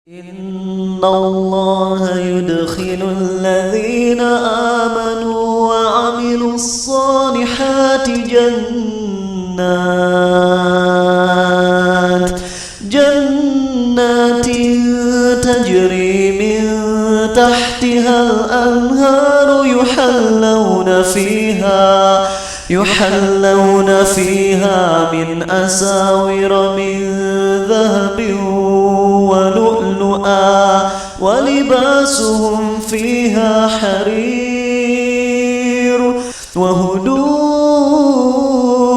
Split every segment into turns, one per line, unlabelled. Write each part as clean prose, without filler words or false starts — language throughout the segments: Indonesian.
إن الله يدخل الذين آمنوا وعملوا الصالحات جنات تجري من تحتها الأنهار يحلون فيها من أساور من ذهب ولؤلؤا ولباسهم فيها حرير وهدوا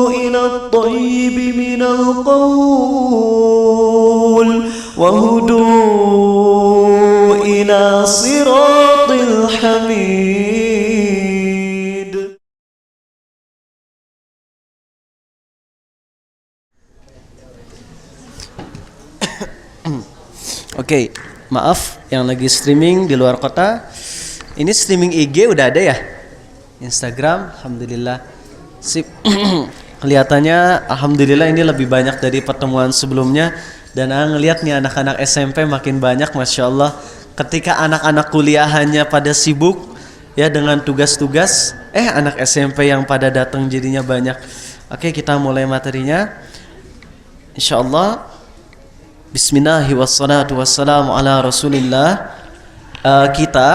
إلى الطيب من القول وهدوا إلى صراط الحميد.
Oke, maaf yang lagi streaming di luar kota. Ini streaming IG udah ada ya? Instagram, alhamdulillah. Sip. Kelihatannya alhamdulillah ini lebih banyak dari pertemuan sebelumnya. Dan ngelihat nih anak-anak SMP makin banyak, Masya Allah. Ketika anak-anak kuliahannya pada sibuk ya dengan tugas-tugas, anak SMP yang pada datang jadinya banyak. Oke, kita mulai materinya. Insya Allah. Bismillahirrahmanirrahim. Wassalamu ala rasulillah. Kita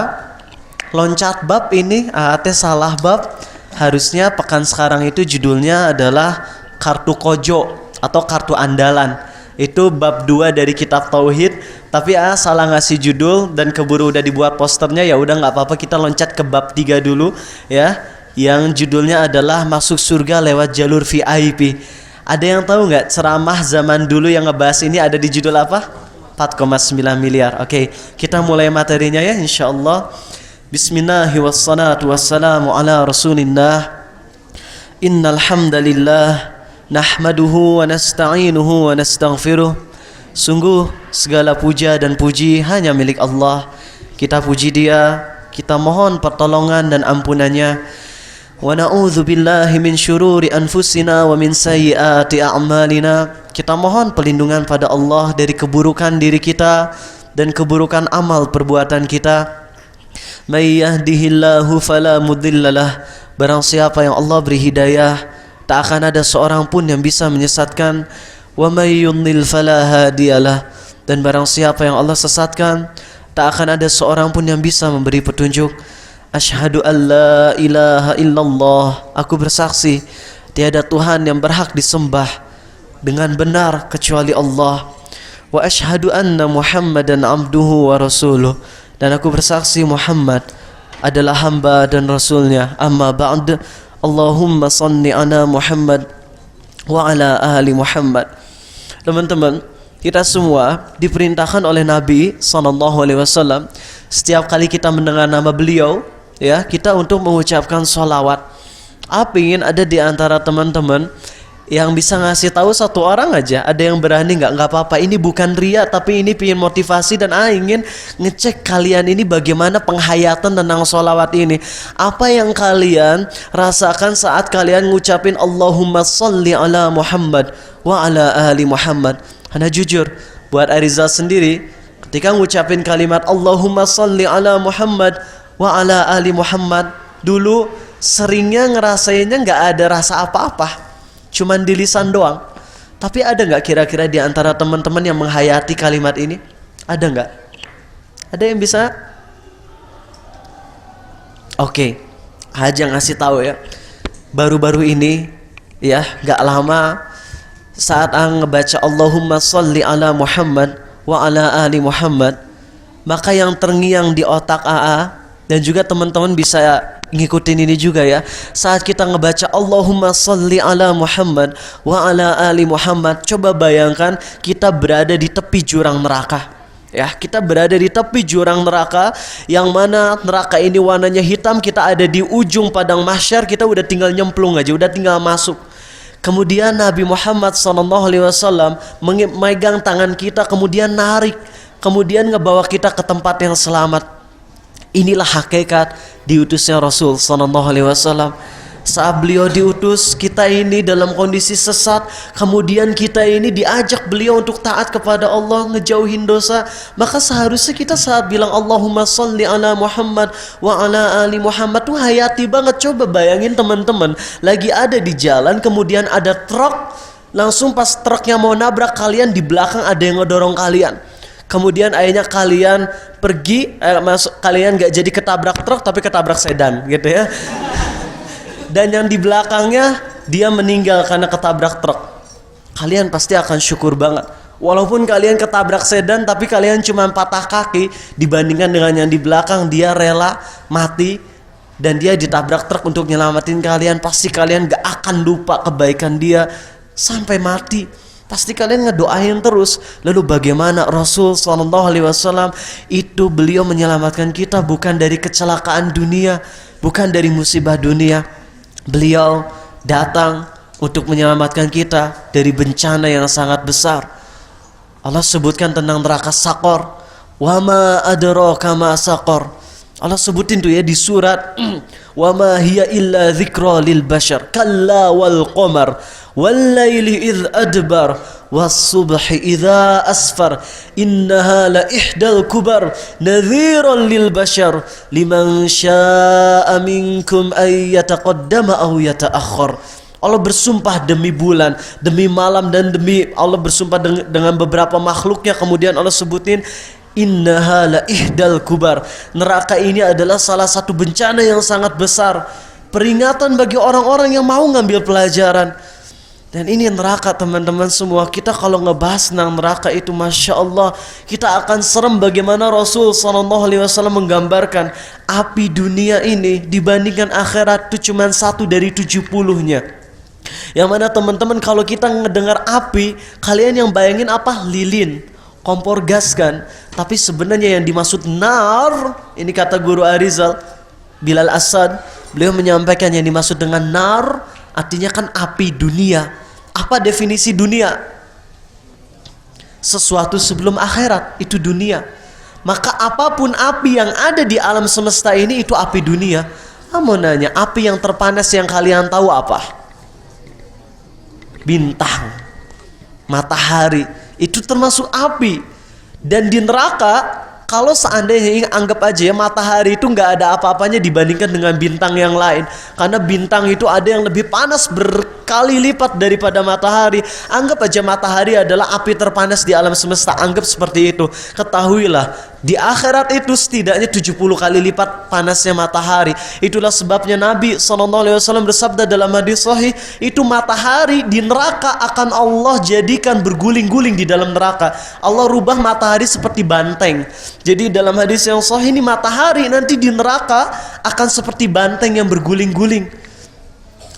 loncat bab ini, salah bab. Harusnya pekan sekarang itu judulnya adalah kartu kojo atau kartu andalan. Itu bab 2 dari kitab Tauhid. Tapi salah ngasih judul dan keburu udah dibuat posternya. Ya udah nggak apa-apa, kita loncat ke bab 3 dulu ya. Yang judulnya adalah masuk surga lewat jalur VIP. Ada yang tahu nggak ceramah zaman dulu yang ngebahas ini ada di judul apa? 4,9 miliar. Oke, kita mulai materinya ya insyaallah. Bismillahirrahmanirrahim. Wassalamu ala rasulillah. Innal hamdalillah nahmaduhu wa nasta'inuhu wa nastaghfiruh. Sungguh segala puja dan puji hanya milik Allah. Kita puji Dia, kita mohon pertolongan dan ampunannya. Wa na'udzu billahi min syururi anfusina wa min sayyiati a'malina. Kita mohon perlindungan pada Allah dari keburukan diri kita dan keburukan amal perbuatan kita. May yahdihillahu fala mudhillalah. Barang siapa yang Allah beri hidayah, tak akan ada seorang pun yang bisa menyesatkan. Wa may yudlil fala hadiyalah. Dan barang siapa yang Allah sesatkan, tak akan ada seorang pun yang bisa memberi petunjuk. Asyhadu an la ilaha illallah. Aku bersaksi tiada Tuhan yang berhak disembah dengan benar kecuali Allah. Wa asyhadu anna Muhammadan abduhu wa rasuluh. Dan aku bersaksi Muhammad adalah hamba dan rasulnya. Amma ba'd. Allahumma salli ala Muhammad wa ala ahli Muhammad. Teman-teman, kita semua diperintahkan oleh Nabi SAW setiap kali kita mendengar nama beliau, ya, kita untuk mengucapkan sholawat. Apa ingin ada di antara teman-teman yang bisa ngasih tahu satu orang aja? Ada yang berani nggak? Nggak apa-apa. Ini bukan ria, tapi ini ingin motivasi dan ingin ngecek kalian ini bagaimana penghayatan tentang sholawat ini. Apa yang kalian rasakan saat kalian ngucapin Allahumma salli ala Muhammad wa ala ali Muhammad? Anda jujur, buat Arizal sendiri, ketika ngucapin kalimat Allahumma salli ala Muhammad wa ala ali Muhammad, dulu seringnya ngerasainnya nggak ada rasa apa-apa, cuman di lisan doang. Tapi ada nggak kira-kira di antara teman-teman yang menghayati kalimat ini? Ada nggak? Ada yang bisa? Oke, Haja ngasih tahu ya. Baru-baru ini ya, nggak lama saat ngebaca Allahumma salli ala Muhammad wa ala ali Muhammad, maka yang terngiang di otak dan juga teman-teman bisa ngikutin ini juga ya. Saat kita ngebaca Allahumma salli ala Muhammad wa ala ali Muhammad, coba bayangkan kita berada di tepi jurang neraka. Ya, kita berada di tepi jurang neraka, yang mana neraka ini warnanya hitam. Kita ada di ujung padang mahsyar, kita udah tinggal nyemplung aja, udah tinggal masuk. Kemudian Nabi Muhammad SAW memegang tangan kita, kemudian narik, kemudian ngebawa kita ke tempat yang selamat. Inilah hakikat diutusnya Rasul SAW. Saat beliau diutus, kita ini dalam kondisi sesat, kemudian kita ini diajak beliau untuk taat kepada Allah, ngejauhin dosa. Maka seharusnya kita saat bilang Allahumma sholli ala Muhammad wa ala ali Muhammad tuh hayati banget. Coba bayangin teman-teman, lagi ada di jalan, kemudian ada truk, langsung pas truknya mau nabrak kalian, di belakang ada yang ngedorong kalian. Kemudian akhirnya kalian pergi, kalian gak jadi ketabrak truk tapi ketabrak sedan gitu ya. Dan yang di belakangnya dia meninggal karena ketabrak truk. Kalian pasti akan syukur banget. Walaupun kalian ketabrak sedan tapi kalian cuma patah kaki, dibandingkan dengan yang di belakang dia rela mati dan dia ditabrak truk untuk nyelamatin kalian. Pasti kalian gak akan lupa kebaikan dia sampai mati. Pasti kalian ngedoain terus. Lalu bagaimana Rasul SAW itu beliau menyelamatkan kita bukan dari kecelakaan dunia, bukan dari musibah dunia. Beliau datang untuk menyelamatkan kita dari bencana yang sangat besar. Allah sebutkan tentang neraka Saqar. Wa ma adraka ma Saqar. Allah sebutin tuh ya di surat wa ma hiya illa dzikra lil bashar kalla wal qamar wal laili idz adbar was subhi idza asfar innaha la ihdal kubar nadhiran lil bashar liman syaa'a minkum ay yataqaddama aw yata'akhkhar. Allah bersumpah demi bulan, demi malam, dan demi Allah bersumpah dengan beberapa makhluknya. Kemudian Allah sebutin innaha la ihdal kubar. Neraka ini adalah salah satu bencana yang sangat besar, peringatan bagi orang-orang yang mau ngambil pelajaran. Dan ini neraka teman-teman semua. Kita kalau ngebahas tentang neraka itu Masya Allah, kita akan serem bagaimana Rasul SAW menggambarkan api dunia ini dibandingkan akhirat itu cuma 1 dari 70-nya. Yang mana teman-teman kalau kita ngedengar api, kalian yang bayangin apa? Lilin, kompor gas kan? Tapi sebenarnya yang dimaksud nar, ini kata guru Arizal Bilal Asad, beliau menyampaikan yang dimaksud dengan nar artinya kan api dunia. Apa definisi dunia? Sesuatu sebelum akhirat, itu dunia. Maka apapun api yang ada di alam semesta ini itu api dunia. Mau nanya, api yang terpanas yang kalian tahu apa? Bintang, matahari, itu termasuk api. Dan di neraka, kalau seandainya anggap aja ya, matahari itu nggak ada apa-apanya dibandingkan dengan bintang yang lain. Karena bintang itu ada yang lebih panas berkali lipat daripada matahari. Anggap aja matahari adalah api terpanas di alam semesta. Anggap seperti itu. Ketahuilah, di akhirat itu setidaknya 70 kali lipat panasnya matahari. Itulah sebabnya Nabi SAW bersabda dalam hadis sahih, itu matahari di neraka akan Allah jadikan berguling-guling di dalam neraka. Allah rubah matahari seperti banteng. Jadi dalam hadis yang sahih ini, matahari nanti di neraka akan seperti banteng yang berguling-guling.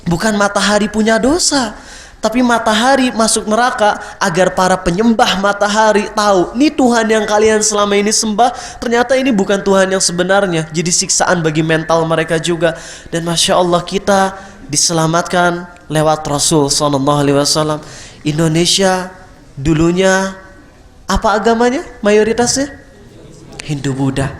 Bukan matahari punya dosa, tapi matahari masuk neraka agar para penyembah matahari tahu, nih Tuhan yang kalian selama ini sembah ternyata ini bukan Tuhan yang sebenarnya. Jadi siksaan bagi mental mereka juga. Dan Masya Allah, kita diselamatkan lewat Rasul SAW. Indonesia dulunya apa agamanya mayoritasnya? Hindu Buddha.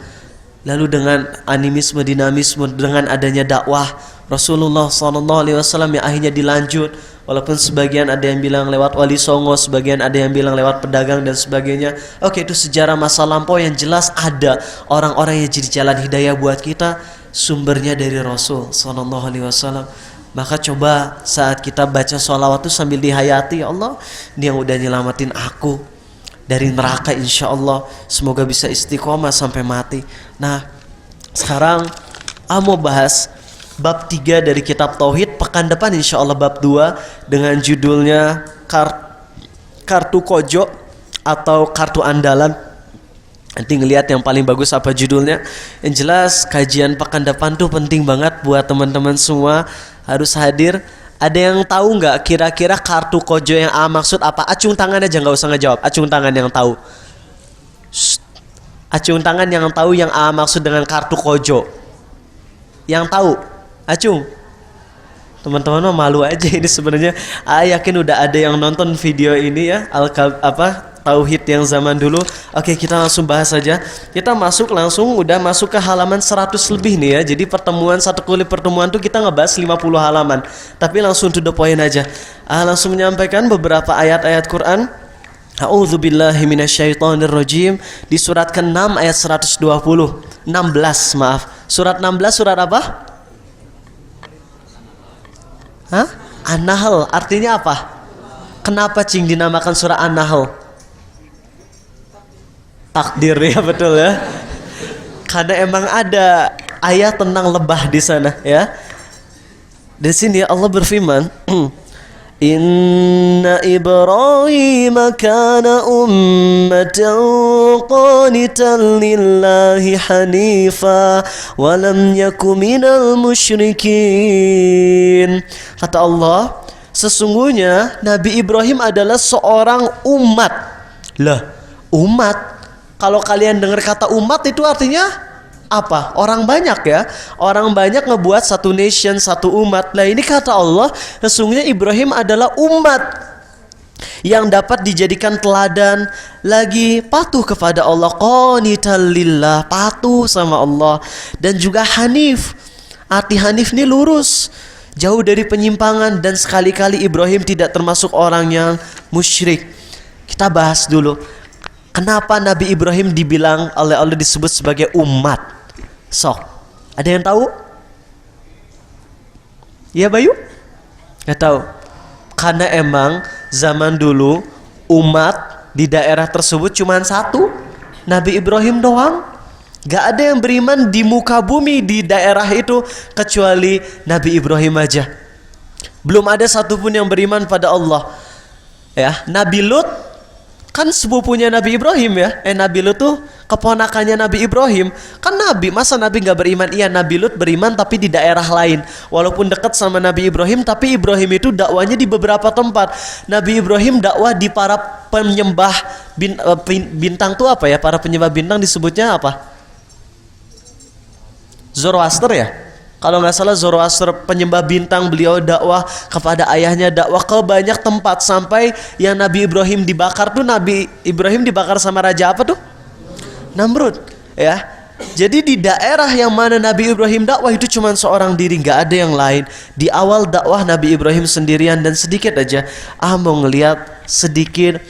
Lalu dengan animisme, dinamisme, dengan adanya dakwah Rasulullah SAW yang akhirnya dilanjut, walaupun sebagian ada yang bilang lewat Wali Songo, sebagian ada yang bilang lewat pedagang dan sebagainya. Oke, itu sejarah masa lampau. Yang jelas ada orang-orang yang jadi jalan hidayah buat kita, sumbernya dari Rasul SAW. Maka coba saat kita baca sholawat itu sambil dihayati, ya Allah, ini yang udah nyelamatin aku dari neraka, insya Allah semoga bisa istiqomah sampai mati. Nah, sekarang mau bahas bab 3 dari kitab Tauhid. Pekan depan insya Allah bab 2 dengan judulnya kartu kojo atau kartu andalan. Nanti ngelihat yang paling bagus apa judulnya. Yang jelas kajian pekan depan tuh penting banget buat teman-teman semua, harus hadir. Ada yang tahu nggak kira-kira kartu kojo yang maksud apa? Acung tangan aja, nggak usah ngejawab. Acung tangan yang tahu. Shh. Acung tangan yang tahu yang maksud dengan kartu kojo. Yang tahu, acung. Teman-teman mah malu aja ini sebenarnya. Yakin udah ada yang nonton video ini ya, tauhid yang zaman dulu. Oke, kita langsung bahas saja. Kita udah masuk ke halaman 100 lebih nih ya. Jadi satu kali pertemuan tuh kita ngebahas 50 halaman. Tapi langsung to the point aja. Langsung menyampaikan beberapa ayat-ayat Quran. A'udzubillahi minasyaitonirrajim di surat ke-6 ayat 120. 16, maaf. Surat 16 surat apa? Hah? An-Nahl artinya apa? Kenapa Cing dinamakan surah An-Nahl? Takdir ya, betul ya. Karena emang ada ayat tentang lebah di sana ya. Di sini Allah berfirman, Inna Ibrahim kana ummatan qanitan lillahi hanifa wa lam yaku minal musyrikin. Kata Allah, sesungguhnya Nabi Ibrahim adalah seorang umat. Lah, umat. Kalau kalian dengar kata umat itu artinya apa? Orang banyak ya. Orang banyak ngebuat satu nation, satu umat. Nah ini kata Allah, sesungguhnya Ibrahim adalah umat yang dapat dijadikan teladan, lagi patuh kepada Allah, qanitan lillah, patuh sama Allah, dan juga hanif. Arti hanif ini lurus, jauh dari penyimpangan, dan sekali-kali Ibrahim tidak termasuk orang yang musyrik. Kita bahas dulu, kenapa Nabi Ibrahim dibilang oleh Allah disebut sebagai umat? Sok, ada yang tahu? Iya Bayu? Gak tahu. Karena emang zaman dulu umat di daerah tersebut cuma satu, Nabi Ibrahim doang. Gak ada yang beriman di muka bumi di daerah itu kecuali Nabi Ibrahim aja. Belum ada satupun yang beriman pada Allah. Ya, Nabi Lut kan sepupunya Nabi Ibrahim ya. Nabi Lut tuh keponakannya Nabi Ibrahim. Kan Nabi, masa Nabi gak beriman? Iya, Nabi Lut beriman tapi di daerah lain. Walaupun dekat sama Nabi Ibrahim, tapi Ibrahim itu dakwanya di beberapa tempat. Nabi Ibrahim dakwah di para penyembah bintang tuh apa ya? Para penyembah bintang disebutnya apa? Zoroaster ya? Kalau nggak salah Zoroaster, penyembah bintang. Beliau dakwah kepada ayahnya, dakwah ke banyak tempat, sampai yang Nabi Ibrahim dibakar tuh, Nabi Ibrahim dibakar sama raja apa tuh? Namrud ya. Jadi di daerah yang mana Nabi Ibrahim dakwah itu cuma seorang diri, nggak ada yang lain. Di awal dakwah Nabi Ibrahim sendirian, dan sedikit aja mau ngelihat sedikit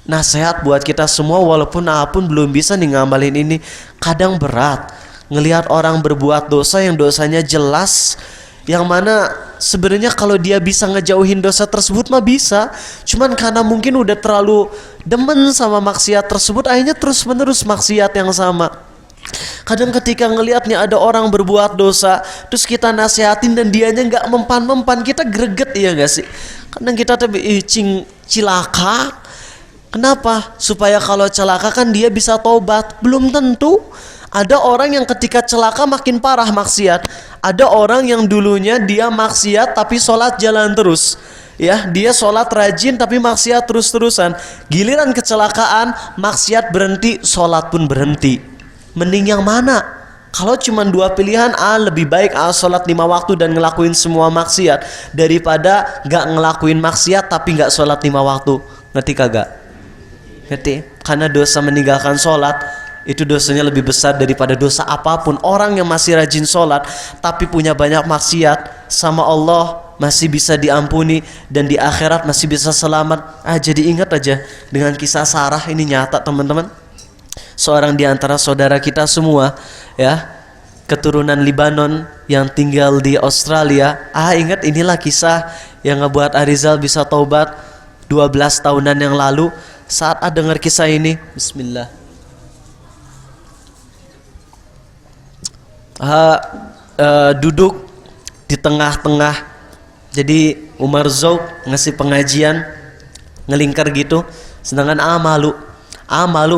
nasihat buat kita semua. Walaupun apapun belum bisa nih ngamalin ini, kadang berat ngelihat orang berbuat dosa yang dosanya jelas, yang mana sebenarnya kalau dia bisa ngejauhin dosa tersebut mah bisa, cuman karena mungkin udah terlalu demen sama maksiat tersebut, akhirnya terus menerus maksiat yang sama. Kadang ketika ngelihat nih ada orang berbuat dosa, terus kita nasihatin dan dianya nggak mempan-mempan, kita greget, iya gak sih? Kadang kita tuh cilaka. Kenapa? Supaya kalau celaka kan dia bisa tobat. Belum tentu. Ada orang yang ketika celaka makin parah maksiat. Ada orang yang dulunya dia maksiat tapi sholat jalan terus. Ya, dia sholat rajin tapi maksiat terus-terusan. Giliran kecelakaan, maksiat berhenti, sholat pun berhenti. Mending yang mana? Kalau cuma dua pilihan, lebih baik sholat 5 waktu dan ngelakuin semua maksiat, daripada gak ngelakuin maksiat tapi gak sholat 5 waktu. Ngerti kagak? Ngerti? Karena dosa meninggalkan sholat itu dosanya lebih besar daripada dosa apapun. Orang yang masih rajin sholat tapi punya banyak maksiat, sama Allah masih bisa diampuni, dan di akhirat masih bisa selamat. Jadi ingat aja dengan kisah Sarah ini, nyata teman-teman. Seorang di antara saudara kita semua ya, keturunan Libanon yang tinggal di Australia. Ingat, inilah kisah yang ngebuat Arizal bisa taubat 12 tahunan yang lalu. Saat dengar kisah ini, bismillah, duduk di tengah-tengah. Jadi Umar Zouk ngasih pengajian ngelingkar gitu, sedangkan malu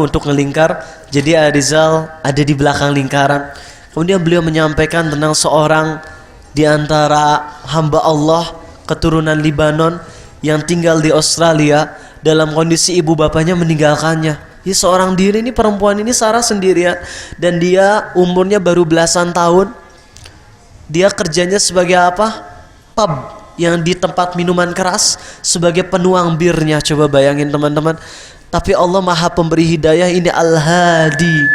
untuk ngelingkar. Jadi Arizal ada di belakang lingkaran. Kemudian beliau menyampaikan tentang seorang di antara hamba Allah keturunan Libanon yang tinggal di Australia, dalam kondisi ibu bapaknya meninggalkannya. Ya, seorang diri, ini perempuan ini Sarah sendirian, dan dia umurnya baru belasan tahun. Dia kerjanya sebagai apa? Pub, yang di tempat minuman keras, sebagai penuang birnya. Coba bayangin teman-teman. Tapi Allah maha pemberi hidayah, ini Al-Hadi.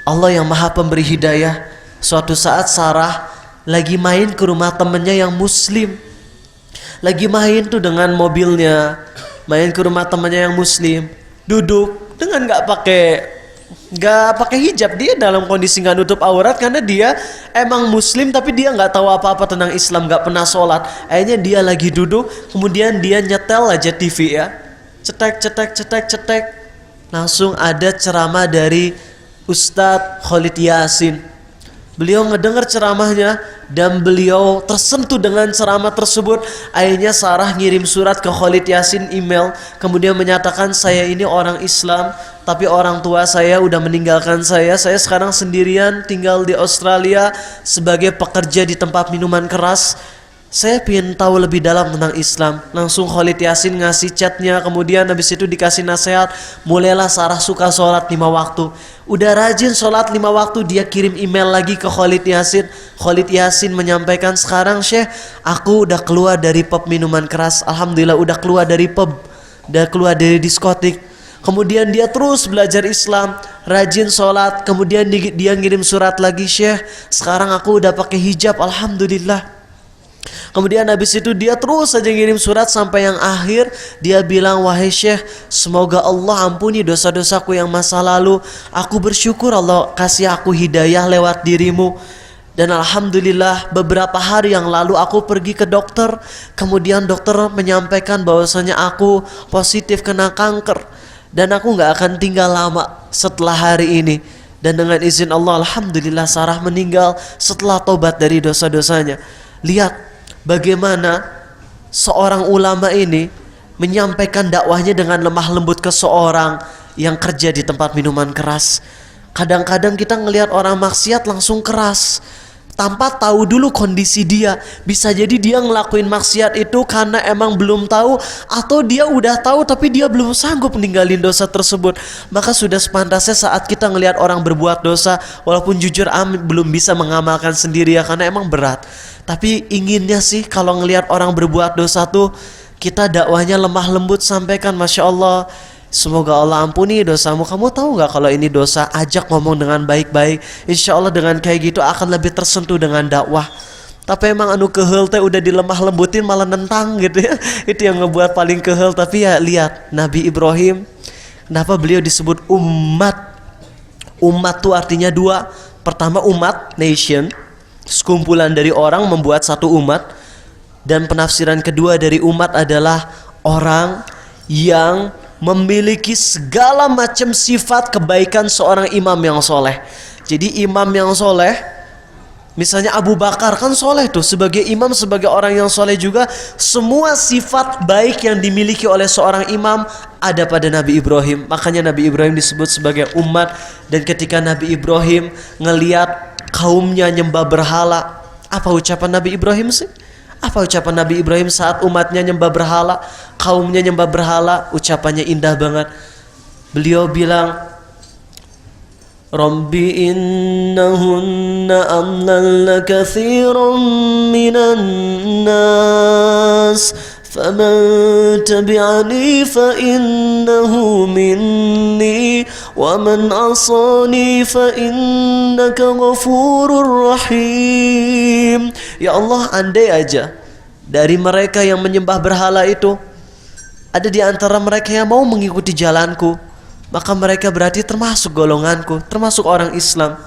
Allah yang maha pemberi hidayah. Suatu saat Sarah lagi main ke rumah temennya yang muslim. Lagi main tuh dengan mobilnya, main ke rumah temannya yang muslim, duduk dengan nggak pakai hijab. Dia dalam kondisi nggak nutup aurat karena dia emang muslim tapi dia nggak tahu apa-apa tentang Islam, nggak pernah sholat. Akhirnya dia lagi duduk, kemudian dia nyetel aja TV ya, cetek. Langsung ada ceramah dari Ustadz Khalid Yasin. Beliau ngedengar ceramahnya dan beliau tersentuh dengan ceramah tersebut. Akhirnya Sarah ngirim surat ke Khalid Yasin, email, kemudian menyatakan, saya ini orang Islam tapi orang tua saya udah meninggalkan saya sekarang sendirian tinggal di Australia sebagai pekerja di tempat minuman keras. Saya pengen tahu lebih dalam tentang Islam. Langsung Khalid Yasin ngasih chatnya, kemudian habis itu dikasih nasihat. Mulailah Sarah suka sholat 5 waktu. Udah rajin sholat 5 waktu, dia kirim email lagi ke Khalid Yasin. Khalid Yasin menyampaikan, sekarang Syekh, aku udah keluar dari pub minuman keras. Alhamdulillah udah keluar dari pub, udah keluar dari diskotik. Kemudian dia terus belajar Islam, rajin sholat. Kemudian dia ngirim surat lagi, Syekh, sekarang aku udah pakai hijab, Alhamdulillah. Kemudian habis itu dia terus saja ngirim surat sampai yang akhir dia bilang, wahai Syekh, semoga Allah ampuni dosa-dosaku yang masa lalu. Aku bersyukur Allah kasih aku hidayah lewat dirimu. Dan alhamdulillah beberapa hari yang lalu aku pergi ke dokter. Kemudian dokter menyampaikan bahwasanya aku positif kena kanker. Dan aku gak akan tinggal lama setelah hari ini. Dan dengan izin Allah, alhamdulillah Sarah meninggal setelah tobat dari dosa-dosanya. Lihat bagaimana seorang ulama ini menyampaikan dakwahnya dengan lemah lembut ke seorang yang kerja di tempat minuman keras. Kadang-kadang kita ngelihat orang maksiat langsung keras tanpa tahu dulu kondisi dia. Bisa jadi dia ngelakuin maksiat itu karena emang belum tahu, atau dia udah tahu tapi dia belum sanggup ninggalin dosa tersebut. Maka sudah sepantasnya saat kita ngelihat orang berbuat dosa, walaupun jujur belum bisa mengamalkan sendiri ya, karena emang berat. Tapi inginnya sih kalau ngelihat orang berbuat dosa tuh kita dakwahnya lemah lembut, sampaikan, Masya Allah, semoga Allah ampuni dosamu. Kamu tahu gak kalau ini dosa? Ajak ngomong dengan baik-baik. Insya Allah dengan kayak gitu akan lebih tersentuh dengan dakwah. Tapi emang anu kehel teh udah dilemah lembutin malah nentang gitu ya. Itu yang ngebuat paling kehel. Tapi ya lihat Nabi Ibrahim, kenapa beliau disebut umat? Umat tuh artinya dua. Pertama umat, nation, sekumpulan dari orang membuat satu umat. Dan penafsiran kedua dari umat adalah orang yang memiliki segala macam sifat kebaikan seorang imam yang soleh. Jadi imam yang soleh, misalnya Abu Bakar kan soleh tuh, sebagai imam, sebagai orang yang soleh juga. Semua sifat baik yang dimiliki oleh seorang imam ada pada Nabi Ibrahim. Makanya Nabi Ibrahim disebut sebagai umat. Dan ketika Nabi Ibrahim ngelihat kaumnya nyembah berhala, apa ucapan Nabi Ibrahim sih? Apa ucapan Nabi Ibrahim saat umatnya nyembah berhala, kaumnya nyembah berhala? Ucapannya indah banget. Beliau bilang, Rabbi innahunna amlalla kathiran minan nas faman tabi'ani fa innahu minni wa man asani fa innaka ghafurur rahim. Ya Allah, andai aja dari mereka yang menyembah berhala itu ada di antara mereka yang mau mengikuti jalanku, maka mereka berarti termasuk golonganku, termasuk orang Islam.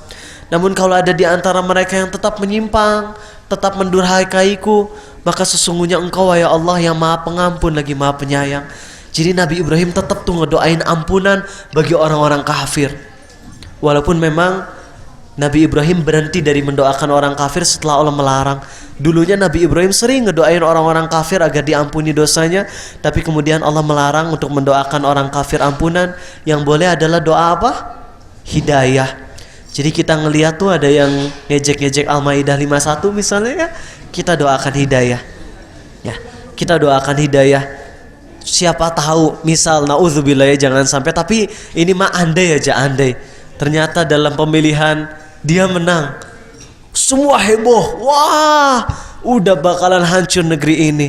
Namun kalau ada di antara mereka yang tetap menyimpang, tetap mendurhakaiku, maka sesungguhnya Engkau ya Allah yang Maha Pengampun lagi Maha Penyayang. Jadi Nabi Ibrahim tetap tuh ngedoain ampunan bagi orang-orang kafir. Walaupun memang Nabi Ibrahim berhenti dari mendoakan orang kafir setelah Allah melarang. Dulunya Nabi Ibrahim sering ngedoain orang-orang kafir agar diampuni dosanya, tapi kemudian Allah melarang untuk mendoakan orang kafir ampunan. Yang boleh adalah doa apa? Hidayah. Jadi kita ngelihat tuh ada yang ngejek-ngejek Al-Maidah 51 misalnya ya, kita doakan hidayah. Ya, kita doakan hidayah. Siapa tahu misal naudzubillah ya, jangan sampai, tapi ini mah andai aja, andai ternyata dalam pemilihan dia menang, semua heboh, wah udah bakalan hancur negeri ini.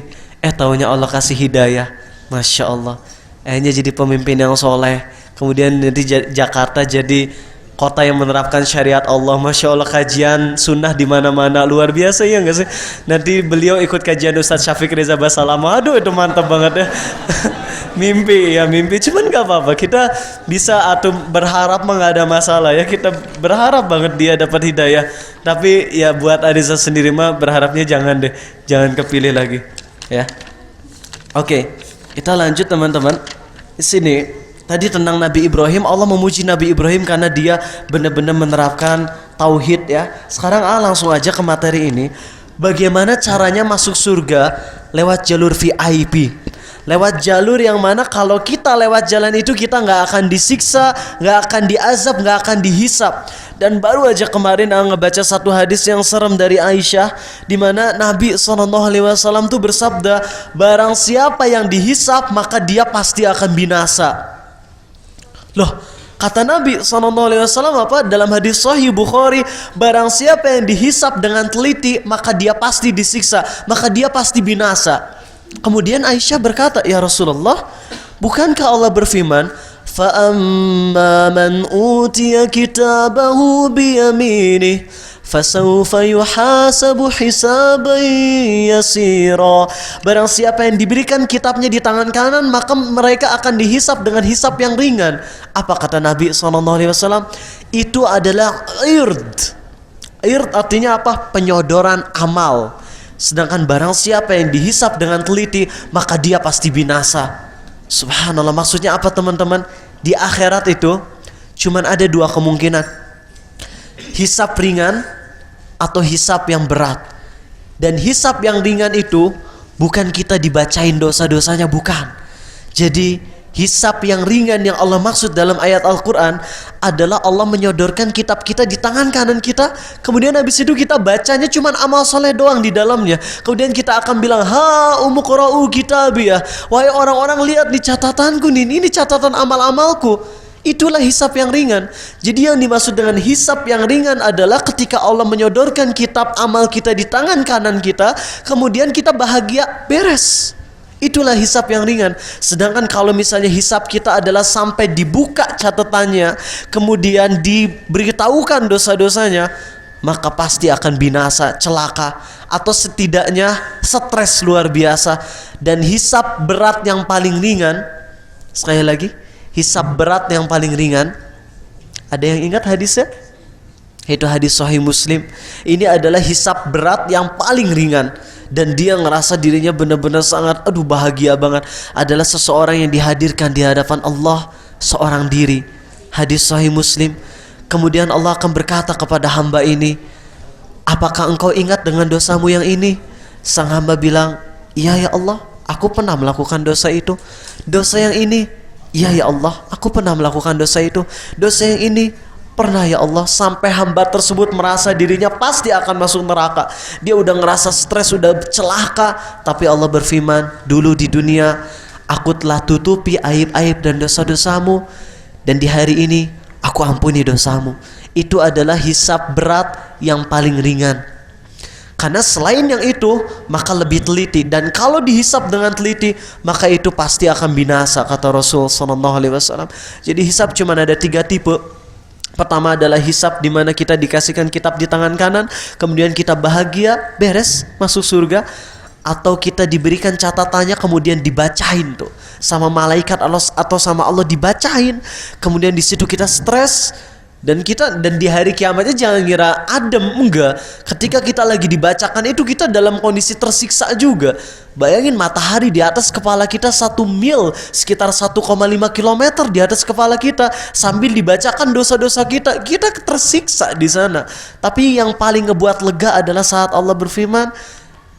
Taunya Allah kasih hidayah. Masya Allah. akhirnya jadi pemimpin yang soleh. Kemudian nanti Jakarta jadi kota yang menerapkan syariat Allah. Masya Allah, kajian sunnah di mana-mana, luar biasa ya nggak sih? Nanti beliau ikut kajian Ustadz Syafiq Reza Basalamah. Aduh, itu mantap banget ya. Mimpi, cuman nggak apa-apa. Kita bisa atau berharap mah nggak ada masalah ya. Kita berharap banget dia dapat hidayah. Tapi ya buat Ariza sendiri mah berharapnya jangan deh, jangan kepilih lagi ya. Oke, kita lanjut teman-teman. Di sini tadi tentang Nabi Ibrahim, Allah memuji Nabi Ibrahim karena dia benar-benar menerapkan tauhid ya. Sekarang langsung aja ke materi ini. Bagaimana caranya masuk surga lewat jalur VIP? Lewat jalur yang mana kalau kita lewat jalan itu kita nggak akan disiksa, nggak akan diazab, nggak akan dihisap. Dan baru aja kemarin ngebaca satu hadis yang serem dari Aisyah, di mana Nabi SAW tuh bersabda, barang siapa yang dihisap maka dia pasti akan binasa. Loh, kata Nabi SAW apa? Dalam hadis Sahih Bukhari, barang siapa yang dihisap dengan teliti maka dia pasti disiksa, maka dia pasti binasa. Kemudian Aisyah berkata, ya Rasulullah, bukankah Allah berfirman, فَأَمَّا مَنْ أُوتِيَ كِتَابَهُ بِيَمِينِهِ فَسَوْفَ يُحَاسَبُ حِسَابًا يَسِيرًا. Barang siapa yang diberikan kitabnya di tangan kanan, maka mereka akan dihisap dengan hisap yang ringan. Apa kata Nabi SAW? Itu adalah ird. Ird artinya apa? Penyodoran amal. Sedangkan barang siapa yang dihisap dengan teliti, maka dia pasti binasa. Subhanallah, maksudnya apa teman-teman? Di akhirat itu cuman ada dua kemungkinan, hisap ringan atau hisap yang berat. Dan hisap yang ringan itu bukan kita dibacain dosa-dosanya, bukan. Jadi hisap yang ringan yang Allah maksud dalam ayat Al-Quran adalah Allah menyodorkan kitab kita di tangan kanan kita. Kemudian habis itu kita bacanya cuman amal soleh doang di dalamnya. Kemudian kita akan bilang, ha umuqra'u kitabiyah, wahai orang-orang, lihat di catatanku nih, ini catatan amal-amalku. Itulah hisap yang ringan. Jadi yang dimaksud dengan hisap yang ringan adalah ketika Allah menyodorkan kitab amal kita di tangan kanan kita, kemudian kita bahagia, beres. Itulah hisap yang ringan. Sedangkan kalau misalnya hisap kita adalah sampai dibuka catatannya, kemudian diberitahukan dosa-dosanya, maka pasti akan binasa, celaka, atau setidaknya stres luar biasa. Dan hisap berat yang paling ringan, sekali lagi, hisap berat yang paling ringan, ada yang ingat hadisnya? Itu hadis Sahih Muslim. Ini adalah hisap berat yang paling ringan. Dan dia ngerasa dirinya benar-benar sangat bahagia banget. Adalah seseorang yang dihadirkan di hadapan Allah seorang diri. Hadis Sahih Muslim. Kemudian Allah akan berkata kepada hamba ini, apakah engkau ingat dengan dosamu yang ini? Sang hamba bilang, iya ya Allah, aku pernah melakukan dosa itu. Dosa yang ini, iya ya Allah, aku pernah melakukan dosa itu. Dosa yang ini, pernah ya Allah. Sampai hamba tersebut merasa dirinya pasti akan masuk neraka. Dia udah ngerasa stres, udah celaka. Tapi Allah berfirman, dulu di dunia aku telah tutupi aib-aib dan dosa-dosamu, dan di hari ini aku ampuni dosamu. Itu adalah hisap berat yang paling ringan. Karena selain yang itu, maka lebih teliti. Dan kalau dihisap dengan teliti, maka itu pasti akan binasa, kata Rasul SAW. Jadi hisap cuma ada 3 tipe. Pertama adalah hisap di mana kita dikasihkan kitab di tangan kanan, kemudian kita bahagia, beres, masuk surga. Atau kita diberikan catatannya, kemudian dibacain tuh sama malaikat Allah atau sama Allah, dibacain. Kemudian di situ kita stres. Dan di hari kiamatnya jangan kira adem, enggak. Ketika kita lagi dibacakan itu, kita dalam kondisi tersiksa juga. Bayangin matahari di atas kepala kita 1 mil, sekitar 1,5 kilometer di atas kepala kita, sambil dibacakan dosa-dosa kita. Kita tersiksa di sana. Tapi yang paling ngebuat lega adalah saat Allah berfirman,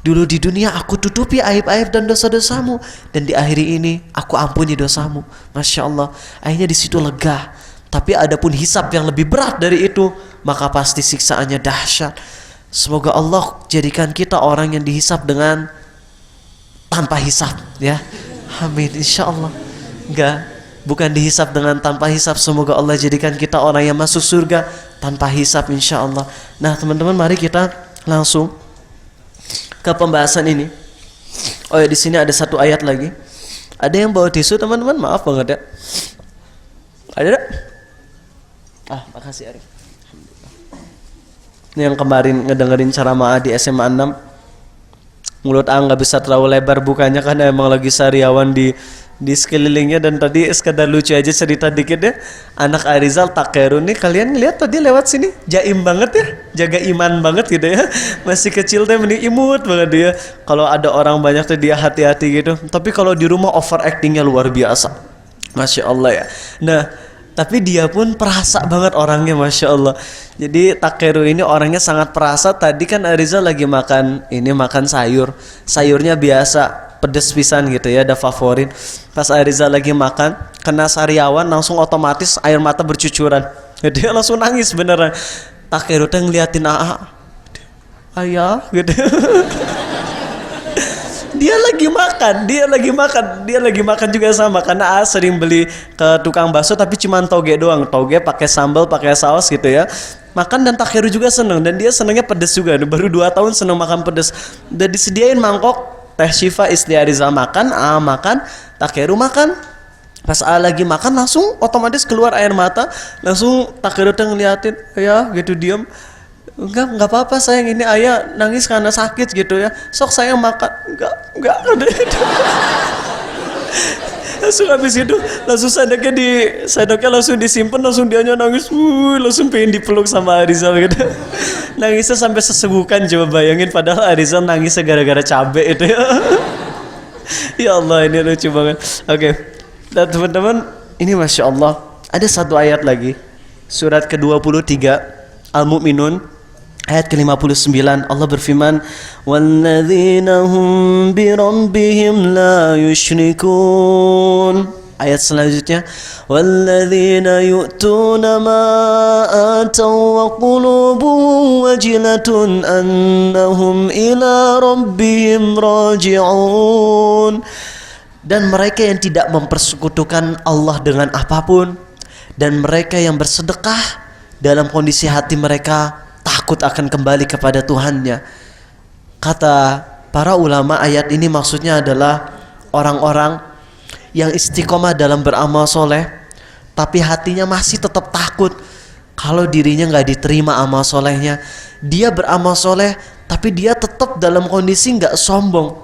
dulu di dunia aku tutupi aib-aib dan dosa-dosamu, dan di akhir ini aku ampuni dosamu. Masya Allah, akhirnya di situ lega. Tapi adapun hisap yang lebih berat dari itu, maka pasti siksaannya dahsyat. Semoga Allah jadikan kita orang yang dihisap dengan tanpa hisap, ya. Amin, insya Allah. Bukan dihisap dengan tanpa hisap. Semoga Allah jadikan kita orang yang masuk surga tanpa hisap, insya Allah. Nah teman-teman, mari kita langsung ke pembahasan ini. Oh ya, di sini ada satu ayat lagi. Ada yang bawa tisu teman-teman? Maaf banget ya. Ada tak? Makasih Arif. Ini yang kemarin ngedengerin ceramah di SMA 6. Mulut nggak bisa terlalu lebar bukanya karena emang lagi sariawan di sekelilingnya. Dan tadi sekedar lucu aja cerita dikit ya. Anak Arizal Takeru nih, kalian lihat tadi lewat sini jaim banget ya, jaga iman banget gitu ya. Masih kecil tuh mending imut banget dia. Kalau ada orang banyak tuh dia hati-hati gitu. Tapi kalau di rumah overactingnya luar biasa, Masya Allah ya. Nah tapi dia pun perasa banget orangnya, Masya Allah. Jadi Takeru ini orangnya sangat perasa. Tadi kan Arizal lagi makan sayurnya biasa pedes pisan gitu ya, ada favorit. Pas Arizal lagi makan kena sariawan langsung otomatis air mata bercucuran. Dia langsung nangis beneran. Takeru teh ngeliatin ayah gitu. Dia lagi makan juga sama, karena sering beli ke tukang bakso tapi cuma toge doang, toge pakai sambal, pakai saus gitu ya. Makan dan Takeru juga seneng, dan dia senengnya pedes juga. Baru 2 tahun seneng makan pedes. Udah disediain mangkok, Teh Syifa istri Arizal makan, Takeru makan. Pas lagi makan langsung otomatis keluar air mata, langsung Takeru tuh ngeliatin, ya gitu diam. Enggak apa-apa sayang, ini ayah nangis karena sakit gitu ya. Sok sayang makan. Enggak. Langsung habis itu langsung sendoknya langsung disimpan, langsung dianya nangis. Langsung pengen dipeluk sama Arizal gitu. Nangisnya sampai sesegukan, coba bayangin, padahal Arizal nangisnya gara-gara cabai itu ya. Ya Allah, ini lucu banget. Oke. Dan teman-teman, ini Masya Allah, ada satu ayat lagi, surat ke-23 Al-Mu'minun ayat ke-59. Allah berfirman, "Walladzina hum bi rabbihim la yusyrikun." Ayat selanjutnya, "Walladzina yu'tuna ma ataw wa qulubuhum wajilatun annahum ila rabbihim raji'un." Dan mereka yang tidak mempersekutukan Allah dengan apapun, dan mereka yang bersedekah dalam kondisi hati mereka takut akan kembali kepada Tuhannya. Kata para ulama, ayat ini maksudnya adalah orang-orang yang istiqomah dalam beramal soleh, tapi hatinya masih tetap takut kalau dirinya nggak diterima amal solehnya. Dia beramal soleh, tapi dia tetap dalam kondisi nggak sombong.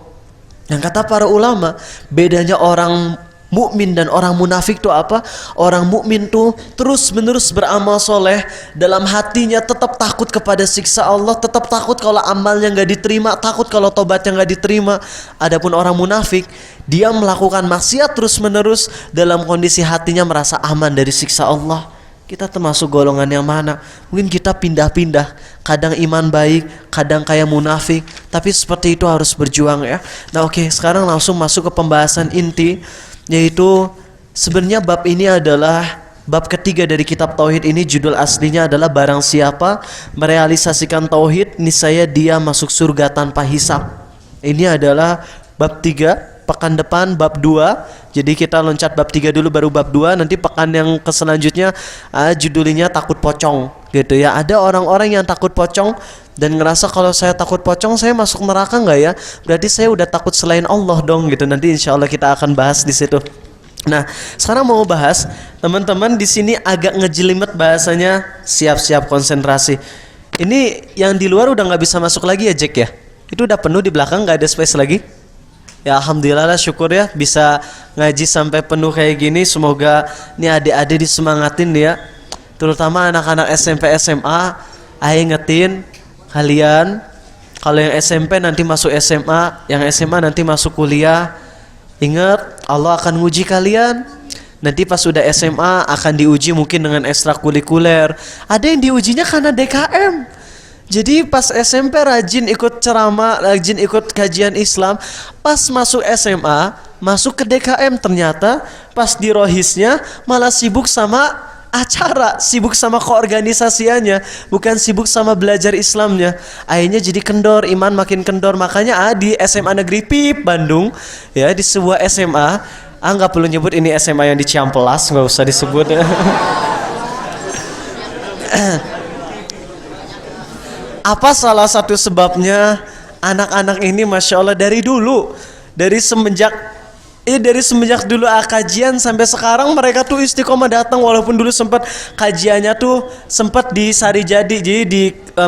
Yang kata para ulama, bedanya orang mukmin dan orang munafik itu apa? Orang mukmin tuh terus-menerus beramal soleh, dalam hatinya tetap takut kepada siksa Allah, tetap takut kalau amalnya nggak diterima, takut kalau tobatnya nggak diterima. Adapun orang munafik, dia melakukan maksiat terus-menerus, dalam kondisi hatinya merasa aman dari siksa Allah. Kita termasuk golongan yang mana? Mungkin kita pindah-pindah, kadang iman baik, kadang kayak munafik, tapi seperti itu harus berjuang ya. Nah oke, sekarang langsung masuk ke pembahasan inti, yaitu sebenarnya bab ini adalah bab ketiga dari kitab Tauhid ini. Judul aslinya adalah barang siapa merealisasikan Tauhid, niscaya dia masuk surga tanpa hisab. Ini adalah bab 3. Pekan depan bab 2. Jadi kita loncat bab 3 dulu baru bab 2. Nanti pekan yang selanjutnya judulnya takut pocong gitu ya. Ada orang-orang yang takut pocong dan ngerasa kalau saya takut pocong saya masuk neraka nggak ya? Berarti saya udah takut selain Allah dong gitu. Nanti insya Allah kita akan bahas di situ. Nah, sekarang mau bahas, teman-teman di sini agak ngejelimet bahasanya, siap-siap konsentrasi. Ini yang di luar udah nggak bisa masuk lagi ya Jack ya? Itu udah penuh di belakang, nggak ada space lagi? Ya alhamdulillah lah, syukur ya bisa ngaji sampai penuh kayak gini. Semoga ini adik-adik disemangatin ya, terutama anak-anak SMP SMA. Ayo ingetin kalian, kalau yang SMP nanti masuk SMA, yang SMA nanti masuk kuliah. Ingat, Allah akan nguji kalian. Nanti pas sudah SMA akan diuji mungkin dengan ekstrakurikuler. Ada yang diujinya karena DKM. Jadi pas SMP rajin ikut ceramah, rajin ikut kajian Islam. Pas masuk SMA, masuk ke DKM, ternyata pas di rohisnya malah sibuk sama acara, sibuk sama keorganisasiannya, bukan sibuk sama belajar Islamnya. Akhirnya jadi kendor, iman makin kendor. Makanya di SMA Negeri PIP Bandung ya, di sebuah SMA, nggak perlu nyebut ini SMA yang di Ciampelas, nggak usah disebut ya. Apa salah satu sebabnya? Anak-anak ini Masya Allah dari dulu, dari semenjak Dari semenjak dulu kajian sampai sekarang mereka tuh istiqomah datang, walaupun dulu sempat kajiannya tuh sempat di Sarijadi, jadi di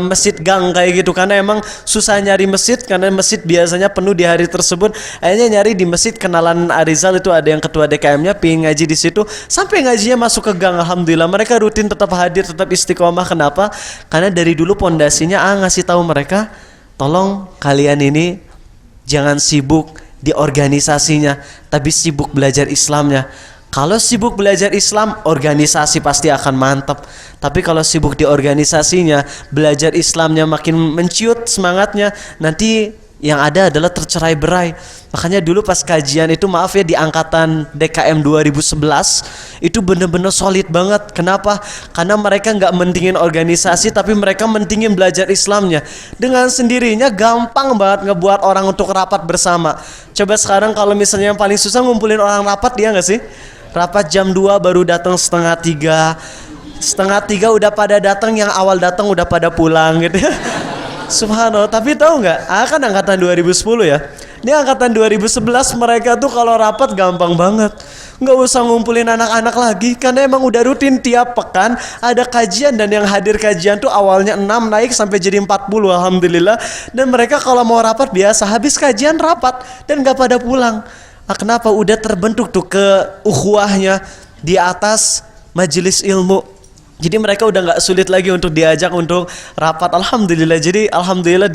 masjid gang kayak gitu, karena emang susah nyari masjid karena masjid biasanya penuh di hari tersebut. Akhirnya nyari di masjid kenalan Arizal, itu ada yang ketua DKM-nya, pingin ngaji di situ, sampai ngajinya masuk ke gang. Alhamdulillah mereka rutin tetap hadir, tetap istiqomah. Kenapa? Karena dari dulu pondasinya ngasih tahu mereka, tolong kalian ini jangan sibuk di organisasinya, tapi sibuk belajar Islamnya. Kalau sibuk belajar Islam, organisasi pasti akan mantap. Tapi kalau sibuk di organisasinya, belajar Islamnya makin menciut semangatnya, nanti yang ada adalah tercerai-berai. Makanya dulu pas kajian itu, maaf ya, di angkatan DKM 2011 itu bener-bener solid banget. Kenapa? Karena mereka nggak mentingin organisasi, tapi mereka mentingin belajar Islamnya. Dengan sendirinya gampang banget ngebuat orang untuk rapat bersama. Coba sekarang kalau misalnya yang paling susah ngumpulin orang rapat, dia nggak sih? Rapat jam 2 baru datang setengah 3. Setengah 3 udah pada datang, yang awal datang udah pada pulang gitu ya. Subhanallah. Tapi tahu nggak? Kan angkatan 2010 ya. Ini angkatan 2011 mereka tuh kalau rapat gampang banget. Nggak usah ngumpulin anak-anak lagi, karena emang udah rutin tiap pekan ada kajian, dan yang hadir kajian tuh awalnya 6 naik sampai jadi 40, alhamdulillah. Dan mereka kalau mau rapat biasa, habis kajian rapat dan nggak pada pulang. Kenapa? Udah terbentuk tuh keukhuwahnya di atas majelis ilmu. Jadi mereka udah nggak sulit lagi untuk diajak untuk rapat, alhamdulillah. Jadi alhamdulillah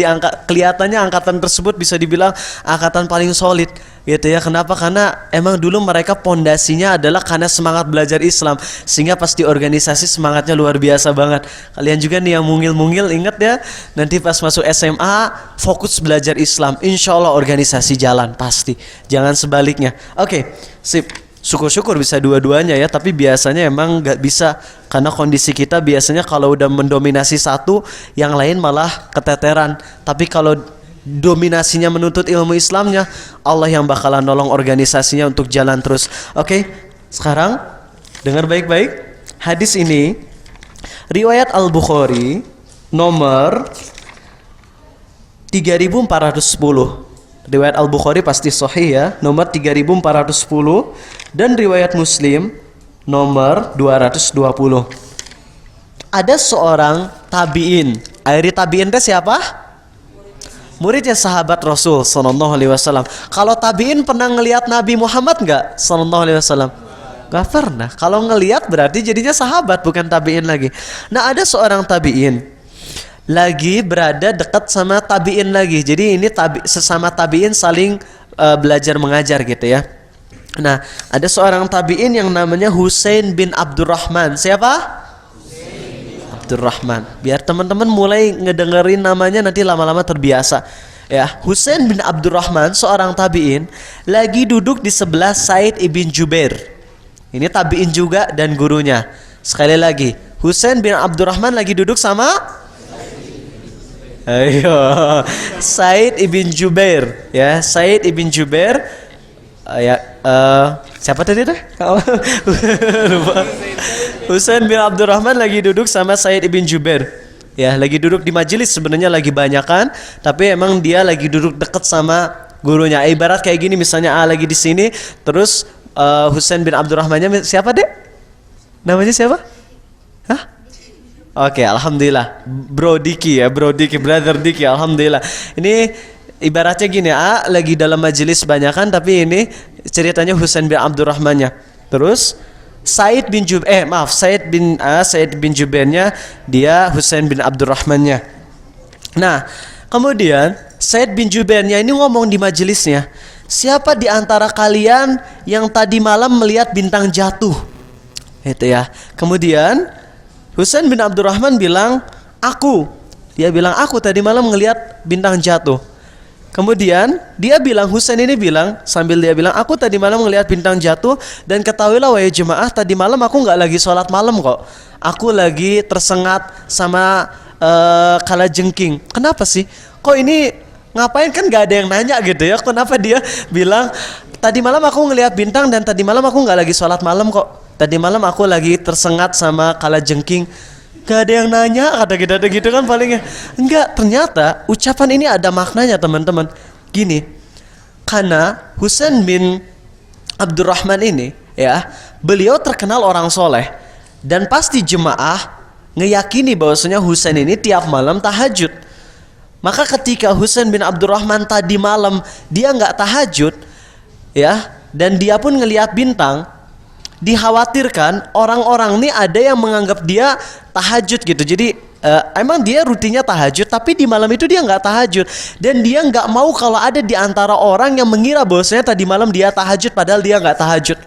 kelihatannya angkatan tersebut bisa dibilang angkatan paling solid gitu ya. Kenapa? Karena emang dulu mereka pondasinya adalah karena semangat belajar Islam, sehingga pas di organisasi semangatnya luar biasa banget. Kalian juga nih yang mungil-mungil, ingat ya, nanti pas masuk SMA fokus belajar Islam, insya Allah organisasi jalan pasti, jangan sebaliknya. Oke, sip. Syukur-syukur bisa dua-duanya ya, tapi biasanya emang nggak bisa, karena kondisi kita biasanya kalau udah mendominasi satu, yang lain malah keteteran. Tapi kalau dominasinya menuntut ilmu Islamnya, Allah yang bakalan nolong organisasinya untuk jalan terus. Oke, sekarang dengar baik-baik. Hadis ini riwayat Al-Bukhari nomor 3410. Riwayat Al-Bukhari pasti sahih ya, nomor 3410, dan riwayat Muslim nomor 220. Ada seorang tabi'in. Akhirnya tabi'in itu siapa? Muridnya sahabat Rasul sallallahu alaihi wasallam. Kalau tabi'in pernah ngelihat Nabi Muhammad enggak sallallahu alaihi wasallam? Gak pernah. Kalau ngelihat berarti jadinya sahabat, bukan tabi'in lagi. Nah, ada seorang tabi'in lagi berada dekat sama tabi'in lagi. Jadi ini sesama tabi'in saling belajar mengajar gitu ya. Nah, ada seorang tabi'in yang namanya Husain bin Abdurrahman. Siapa? Husain bin Abdurrahman. Biar teman-teman mulai ngedengerin namanya, nanti lama-lama terbiasa. Ya, Husain bin Abdurrahman seorang tabi'in lagi duduk di sebelah Said ibn Jubair. Ini tabi'in juga dan gurunya. Sekali lagi, Husain bin Abdurrahman lagi duduk sama Said ibn Jubair, ya, Said ibn Jubair, siapa tadi tuh? Lupa. Husain bin Abdurrahman lagi duduk sama Said ibn Jubair, ya, lagi duduk di majelis, sebenarnya lagi banyakan, tapi emang dia lagi duduk dekat sama gurunya. Ibarat kayak gini, misalnya lagi di sini, terus Husain bin Abdurrahmannya siapa deh? Namanya siapa? Hah? Oke, alhamdulillah. Bro Diki, brother Diki, alhamdulillah. Ini ibaratnya gini, lagi dalam majelis banyakan, tapi ini ceritanya Husain bin Abdurrahmannya. Terus Said bin Jubairnya, dia Husain bin Abdurrahmannya. Nah, kemudian Said bin Jubairnya ini ngomong di majelisnya, siapa di antara kalian yang tadi malam melihat bintang jatuh? Itu ya. Kemudian Husain bin Abdurrahman bilang, aku. Dia bilang, aku tadi malam ngelihat bintang jatuh. Kemudian dia bilang, Husain ini bilang, sambil dia bilang, aku tadi malam ngelihat bintang jatuh, dan ketahuilah wahai jemaah, tadi malam aku nggak lagi sholat malam kok. Aku lagi tersengat sama kalajengking. Kenapa sih? Kok ini ngapain, kan nggak ada yang nanya gitu ya? Kenapa dia bilang, tadi malam aku ngelihat bintang, dan tadi malam aku nggak lagi sholat malam kok. Tadi malam aku lagi tersengat sama kalajengking. Gak ada yang nanya, kata kita gitu kan palingnya. Enggak, ternyata ucapan ini ada maknanya teman-teman. Gini, karena Husain bin Abdurrahman ini ya, beliau terkenal orang soleh dan pasti jemaah ngeyakini bahwasanya Husain ini tiap malam tahajud. Maka ketika Husain bin Abdurrahman tadi malam dia nggak tahajud ya, dan dia pun ngelihat bintang, dikhawatirkan orang-orang ini ada yang menganggap dia tahajud gitu. Jadi emang dia rutinnya tahajud, tapi di malam itu dia nggak tahajud, dan dia nggak mau kalau ada di antara orang yang mengira bahwasanya tadi malam dia tahajud padahal dia nggak tahajud.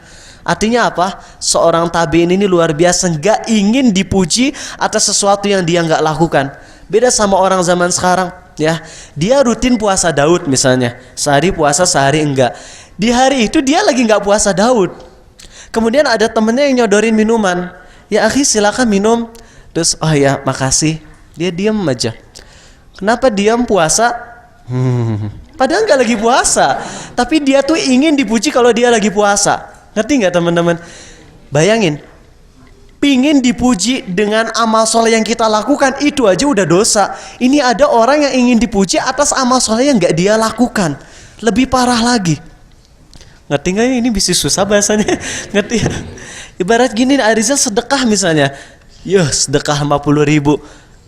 Artinya apa? Seorang tabi'in ini luar biasa, nggak ingin dipuji atas sesuatu yang dia nggak lakukan. Beda sama orang zaman sekarang ya, dia rutin puasa Daud misalnya, sehari puasa sehari enggak. Di hari itu dia lagi nggak puasa Daud. Kemudian ada temennya yang nyodorin minuman, ya akhi silakan minum. Terus oh ya makasih, dia diam aja. Kenapa diam? Puasa? Padahal nggak lagi puasa, tapi dia tuh ingin dipuji kalau dia lagi puasa. Ngerti nggak teman-teman? Bayangin, pingin dipuji dengan amal soleh yang kita lakukan, itu aja udah dosa. Ini ada orang yang ingin dipuji atas amal soleh yang nggak dia lakukan, lebih parah lagi. Ngerti nggak ya? Ini bisa susah bahasanya. Ngerti? Ibarat gini, Arizal sedekah misalnya, ya sedekah 50.000.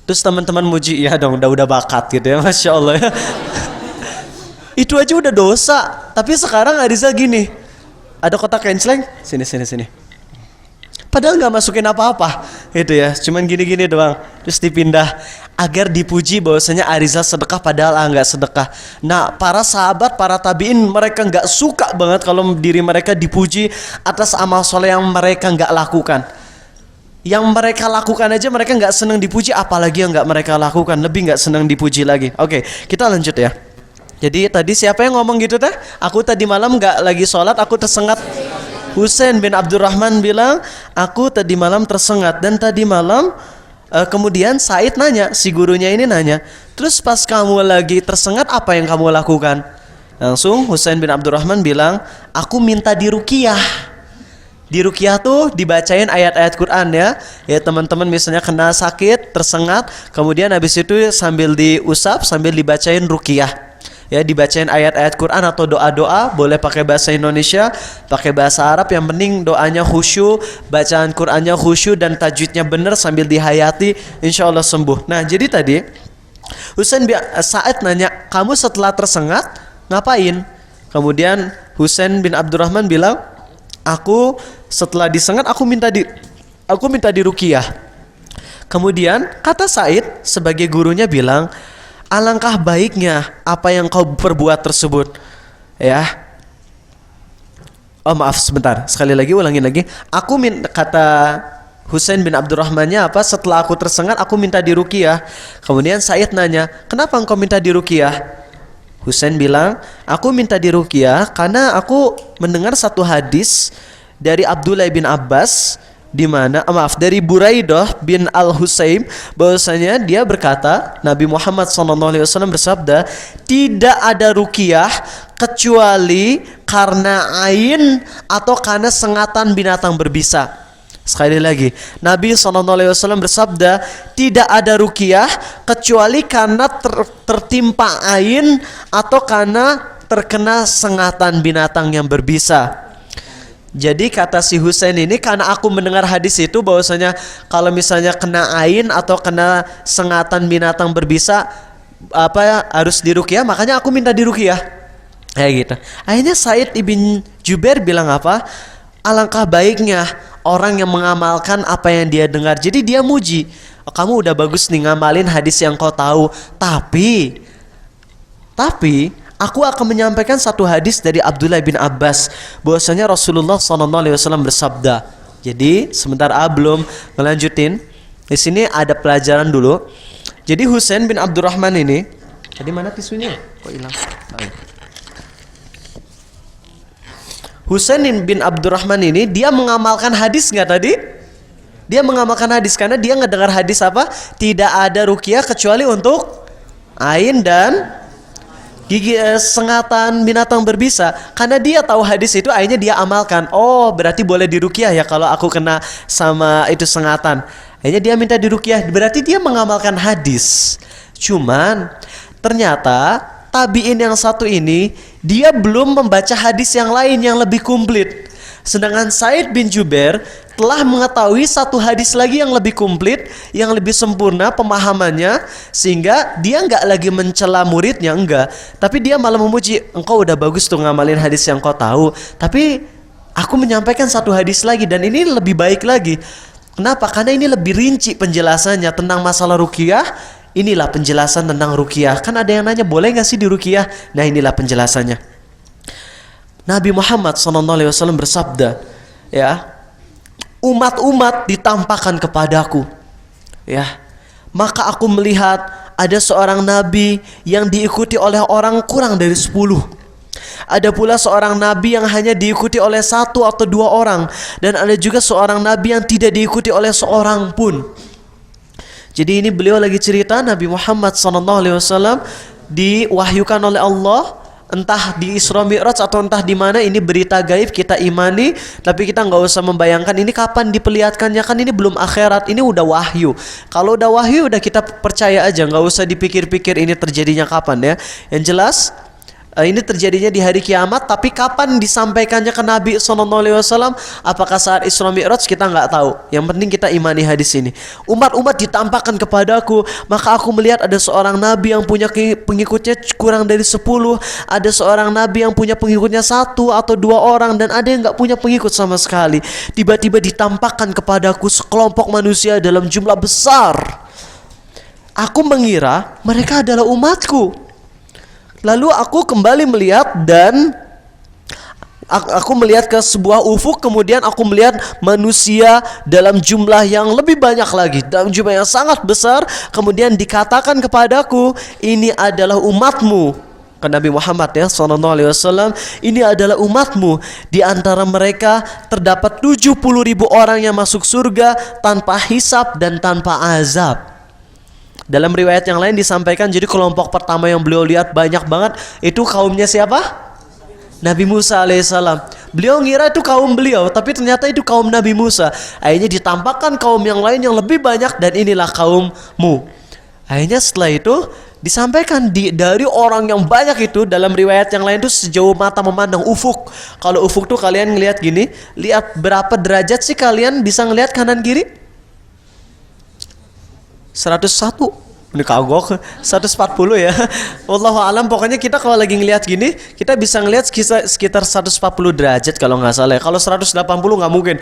Terus teman-teman muji, ya dong udah bakat gitu ya, masya Allah ya. Itu aja udah dosa. Tapi sekarang Arizal gini, ada kotak kenceleng, sini. Padahal nggak masukin apa-apa, gitu ya. Cuman gini-gini doang. Terus dipindah agar dipuji bahwasanya Arizal sedekah padahal nggak sedekah. Nah, para sahabat, para tabiin mereka nggak suka banget kalau diri mereka dipuji atas amal soleh yang mereka nggak lakukan. Yang mereka lakukan aja mereka nggak senang dipuji, apalagi yang nggak mereka lakukan, lebih nggak senang dipuji lagi. Oke, kita lanjut ya. Jadi tadi siapa yang ngomong gitu teh? Aku tadi malam nggak lagi sholat, aku tersengat. Husain bin Abdurrahman bilang, aku tadi malam tersengat. Dan tadi malam kemudian Said nanya, si gurunya ini nanya, terus pas kamu lagi tersengat apa yang kamu lakukan? Langsung Husain bin Abdurrahman bilang, aku minta diruqyah. Di ruqyah tuh dibacain ayat-ayat Quran ya. Ya teman-teman misalnya kena sakit, tersengat, kemudian habis itu sambil diusap, sambil dibacain ruqyah. Ya, dibacain ayat-ayat Quran atau doa-doa, boleh pakai bahasa Indonesia, pakai bahasa Arab, yang penting doanya khusyuk, bacaan Qurannya khusyuk dan tajwidnya benar sambil dihayati, insya Allah sembuh. Nah, jadi tadi Sa'id nanya, kamu setelah tersengat ngapain? Kemudian Husain bin Abdurrahman bilang, aku setelah disengat aku minta diruqyah. Kemudian kata Sa'id sebagai gurunya bilang, alangkah baiknya apa yang kau perbuat tersebut ya. Oh maaf sebentar, sekali lagi ulangin lagi. Kata Husain bin Abdurrahmannya apa? Setelah aku tersengat aku minta diruqyah. Kemudian Said nanya, kenapa engkau minta diruqyah? Husain bilang, aku minta diruqyah karena aku mendengar satu hadis dari Abdullah bin Abbas, dari Buraidah bin Al-Husayb, bahwasanya dia berkata, Nabi Muhammad SAW bersabda, tidak ada ruqyah kecuali karena ain atau karena sengatan binatang berbisa. Sekali lagi, Nabi SAW bersabda, tidak ada ruqyah kecuali karena tertimpa ain atau karena terkena sengatan binatang yang berbisa. Jadi kata si Husain ini, karena aku mendengar hadis itu bahwasanya kalau misalnya kena ain atau kena sengatan binatang berbisa harus diruqyah, makanya aku minta diruqyah. Kayak gitu. Akhirnya Said ibn Jubair bilang apa? Alangkah baiknya orang yang mengamalkan apa yang dia dengar. Jadi dia muji, kamu udah bagus nih ngamalin hadis yang kau tahu, tapi aku akan menyampaikan satu hadis dari Abdullah bin Abbas bahwasanya Rasulullah SAW bersabda. Jadi sebentar belum ngelanjutin. Di sini ada pelajaran dulu. Jadi Husain bin Abdurrahman ini, tadi mana tisunya? Kok hilang? Husain bin Abdurrahman ini dia mengamalkan hadis nggak tadi? Dia mengamalkan hadis karena dia ngedengar hadis apa? Tidak ada ruqyah kecuali untuk ain dan sengatan binatang berbisa. Karena dia tahu hadis itu, akhirnya dia amalkan. Oh, berarti boleh diruqyah ya kalau aku kena sama itu sengatan. Akhirnya dia minta diruqyah. Berarti dia mengamalkan hadis. Cuman ternyata tabi'in yang satu ini dia belum membaca hadis yang lain yang lebih komplit. Sedangkan Said bin Jubair telah mengetahui satu hadis lagi yang lebih komplit, yang lebih sempurna pemahamannya, sehingga dia nggak lagi mencela muridnya, enggak, tapi dia malah memuji, engkau udah bagus tuh ngamalin hadis yang kau tahu, tapi aku menyampaikan satu hadis lagi dan ini lebih baik lagi. Kenapa? Karena ini lebih rinci penjelasannya tentang masalah ruqyah. Inilah penjelasan tentang ruqyah. Kan ada yang nanya, boleh gak sih di ruqyah? Nah, inilah penjelasannya. Nabi Muhammad SAW bersabda, ya, umat-umat ditampakkan kepadaku, ya, maka aku melihat ada seorang nabi yang diikuti oleh orang kurang dari 10. Ada pula seorang nabi yang hanya diikuti oleh 1 atau 2 orang, dan ada juga seorang nabi yang tidak diikuti oleh seorang pun. Jadi ini beliau lagi cerita Nabi Muhammad SAW diwahyukan oleh Allah, entah di Isra Mi'raj atau entah di mana, ini berita gaib kita imani, tapi kita nggak usah membayangkan ini kapan diperlihatkannya, kan ini belum akhirat, ini udah wahyu. Kalau udah wahyu udah kita percaya aja, nggak usah dipikir-pikir ini terjadinya kapan ya. Yang jelas ini terjadinya di hari kiamat, tapi kapan disampaikannya ke Nabi SAW, apakah saat Isra Mi'raj, kita nggak tahu. Yang penting kita imani hadis ini. Umat-umat ditampakkan kepadaku, maka aku melihat ada seorang Nabi yang punya pengikutnya kurang dari 10, ada seorang Nabi yang punya pengikutnya 1 atau 2 orang, dan ada yang nggak punya pengikut sama sekali. Tiba-tiba ditampakkan kepadaku sekelompok manusia dalam jumlah besar. Aku mengira mereka adalah umatku. Lalu aku kembali melihat dan aku melihat ke sebuah ufuk, kemudian aku melihat manusia dalam jumlah yang lebih banyak lagi, dalam jumlah yang sangat besar. Kemudian dikatakan kepadaku, ini adalah umatmu. Ke Nabi Muhammad ya SAW, ini adalah umatmu. Di antara mereka terdapat 70.000 orang yang masuk surga tanpa hisab dan tanpa azab. Dalam riwayat yang lain disampaikan, jadi kelompok pertama yang beliau lihat banyak banget itu kaumnya siapa? Nabi Musa alaihissalam. Beliau ngira itu kaum beliau, tapi ternyata itu kaum Nabi Musa. Akhirnya ditampakkan kaum yang lain yang lebih banyak, dan inilah kaummu. Akhirnya setelah itu disampaikan dari orang yang banyak itu, dalam riwayat yang lain itu sejauh mata memandang ufuk. Kalau ufuk tuh kalian ngelihat gini, lihat berapa derajat sih kalian bisa ngelihat kanan kiri? 101. Ini kagok 140 ya. Wallahu alam, pokoknya kita kalau lagi ngelihat gini, kita bisa ngelihat sekitar 140 derajat kalau nggak salah ya. Kalau 180 nggak mungkin.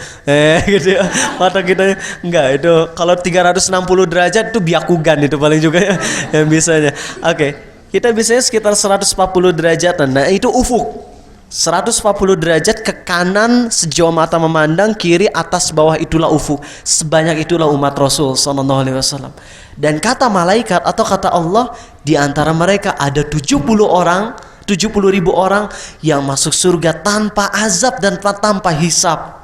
Gitu ya. Mata kita enggak, itu kalau 360 derajat itu byakugan itu paling juga ya yang bisanya. Oke. Kita bisanya sekitar 140 derajat. Nah, itu ufuk. 140 derajat ke kanan sejauh mata memandang, kiri, atas, bawah, itulah ufuk. Sebanyak itulah umat Rasul SAW. Dan kata malaikat atau kata Allah, di antara mereka ada 70.000 orang yang masuk surga tanpa azab dan tanpa hisab.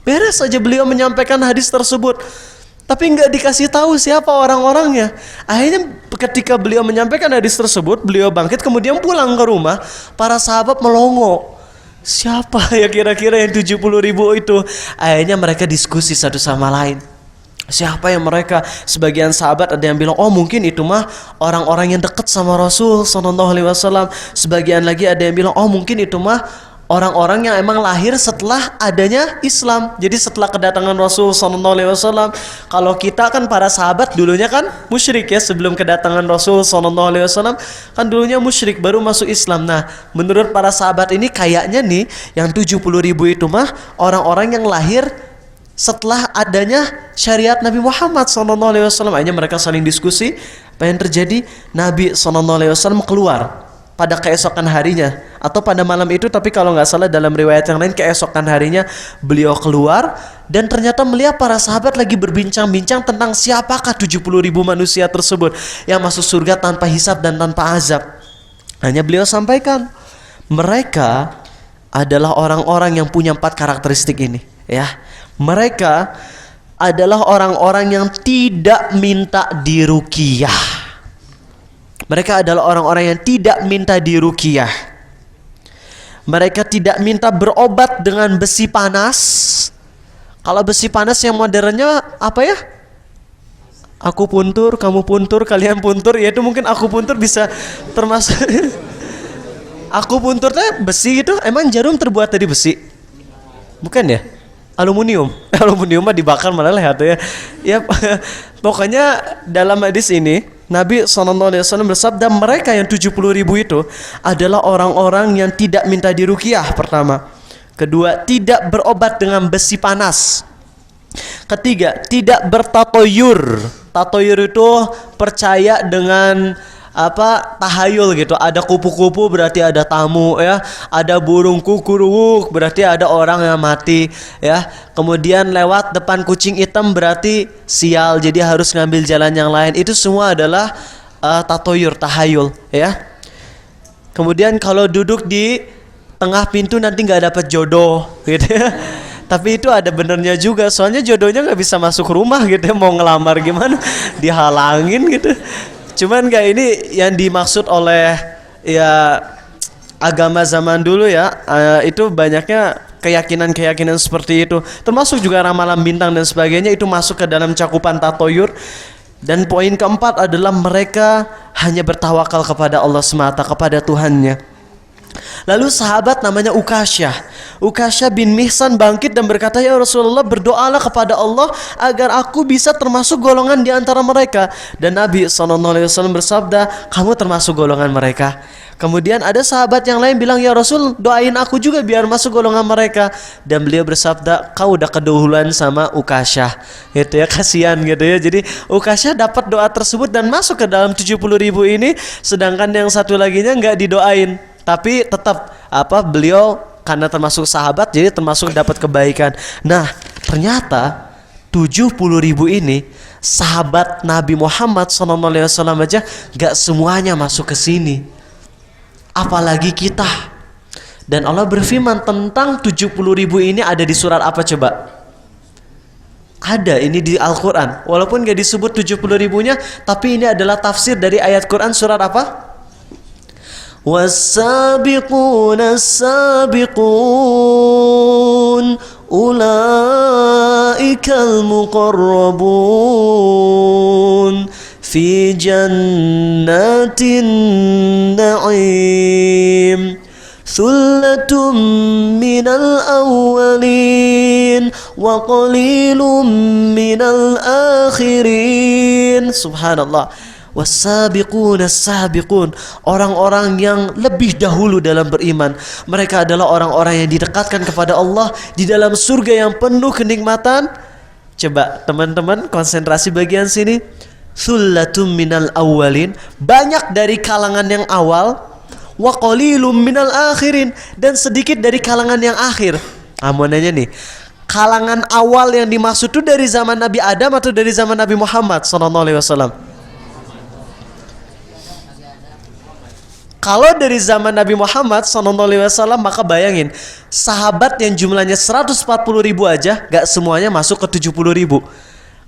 Beres saja beliau menyampaikan hadis tersebut, tapi nggak dikasih tahu siapa orang-orangnya. Akhirnya ketika beliau menyampaikan hadis tersebut, beliau bangkit kemudian pulang ke rumah. Para sahabat melongo, siapa ya kira-kira yang 70.000 itu? Akhirnya mereka diskusi satu sama lain, siapa yang mereka? Sebagian sahabat ada yang bilang, oh mungkin itu mah orang-orang yang dekat sama Rasul SAW. Sebagian lagi ada yang bilang, oh mungkin itu mah orang-orang yang emang lahir setelah adanya Islam. Jadi setelah kedatangan Rasul SAW. Kalau kita kan para sahabat dulunya kan musyrik ya, sebelum kedatangan Rasul SAW kan dulunya musyrik, baru masuk Islam. Nah, menurut para sahabat ini kayaknya nih yang 70.000 itu mah orang-orang yang lahir setelah adanya syariat Nabi Muhammad SAW. Akhirnya mereka saling diskusi apa yang terjadi. Nabi SAW keluar pada keesokan harinya atau pada malam itu, tapi kalau nggak salah dalam riwayat yang lain keesokan harinya beliau keluar dan ternyata melihat para sahabat lagi berbincang-bincang tentang siapakah 70.000 manusia tersebut yang masuk surga tanpa hisab dan tanpa azab. Hanya beliau sampaikan, mereka adalah orang-orang yang punya 4 karakteristik ini ya. Mereka adalah orang-orang yang tidak minta diruqyah. Mereka adalah orang-orang yang tidak minta diruqyah. Mereka tidak minta berobat dengan besi panas. Kalau besi panas yang modernnya apa ya? Aku puntur, kamu puntur, kalian puntur, ya itu mungkin aku puntur bisa termasuk. Aku puntur teh besi gitu, emang jarum terbuat dari besi? Bukan ya? Aluminium. Aluminium mah dibakar malah lehat ya. Ya pokoknya dalam hadis ini Nabi SAW bersabda mereka yang 70.000 itu adalah orang-orang yang tidak minta diruqyah pertama. Kedua, tidak berobat dengan besi panas. Ketiga, tidak bertatoyur. Tatoyur itu percaya dengan tahayul gitu. Ada kupu-kupu berarti ada tamu ya. Ada burung kukuruk berarti ada orang yang mati ya. Kemudian lewat depan kucing hitam berarti sial, jadi harus ngambil jalan yang lain. Itu semua adalah tatoyur, tahayul ya. Kemudian kalau duduk di tengah pintu nanti nggak dapat jodoh gitu ya. Tapi itu ada benernya juga, soalnya jodohnya nggak bisa masuk rumah gitu ya. Mau ngelamar gimana dihalangin gitu. Cuman nggak, ini yang dimaksud oleh ya agama zaman dulu ya, itu banyaknya keyakinan-keyakinan seperti itu. Termasuk juga ramalan bintang dan sebagainya, itu masuk ke dalam cakupan tatoyur. Dan poin keempat adalah mereka hanya bertawakal kepada Allah semata, kepada Tuhannya. Lalu sahabat namanya Ukasyah bin Mihsan bangkit dan berkata, ya Rasulullah, berdoalah kepada Allah agar aku bisa termasuk golongan di antara mereka. Dan Nabi SAW bersabda, kamu termasuk golongan mereka. Kemudian ada sahabat yang lain bilang, ya Rasul, doain aku juga biar masuk golongan mereka. Dan beliau bersabda, kau udah kedahuluan sama Ukasyah. Gitu ya, kasihan gitu ya. Jadi Ukasyah dapat doa tersebut dan masuk ke dalam 70.000 ini, sedangkan yang satu laginya nggak didoain. Tapi tetap beliau karena termasuk sahabat jadi termasuk dapat kebaikan. Nah, ternyata 70.000 ini sahabat Nabi Muhammad SAW aja gak semuanya masuk ke sini. Apalagi kita. Dan Allah berfirman tentang 70.000 ini ada di surat apa coba? Ada ini di Al-Quran. Walaupun gak disebut 70.000-nya, tapi ini adalah tafsir dari ayat Quran surat apa? والسابقون السابقون أولئك المقربون في جنات النعيم ثلة من الأولين وقليل من الآخرين. Subhanallah. Wasabiqun as-sabiqun, orang-orang yang lebih dahulu dalam beriman. Mereka adalah orang-orang yang didekatkan kepada Allah di dalam surga yang penuh kenikmatan. Coba teman-teman konsentrasi bagian sini. Thullatum minal awwalin, banyak dari kalangan yang awal. Wa qalilum minal akhirin, dan sedikit dari kalangan yang akhir. Mau nanya nih, kalangan awal yang dimaksud itu dari zaman Nabi Adam atau dari zaman Nabi Muhammad SAW? Kalau dari zaman Nabi Muhammad SAW, maka bayangin sahabat yang jumlahnya 140.000 aja gak semuanya masuk ke 70.000.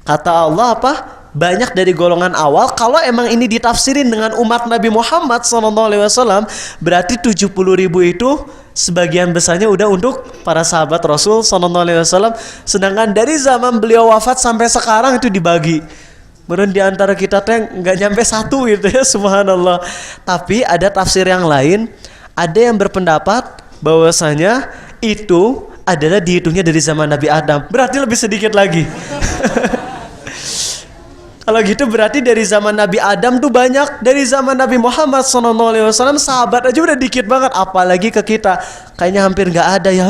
Kata Allah apa? Banyak dari golongan awal. Kalau emang ini ditafsirin dengan umat Nabi Muhammad SAW, berarti 70.000 itu sebagian besarnya udah untuk para sahabat Rasul SAW. Sedangkan dari zaman beliau wafat sampai sekarang itu dibagi. Menurut di antara kita teh nggak nyampe satu gitu ya, subhanallah. Tapi ada tafsir yang lain, ada yang berpendapat bahwasanya itu adalah dihitungnya dari zaman Nabi Adam, berarti lebih sedikit lagi. Kalau gitu berarti dari zaman Nabi Adam tuh banyak, dari zaman Nabi Muhammad SAW sahabat aja udah dikit banget, apalagi ke kita kayaknya hampir nggak ada ya.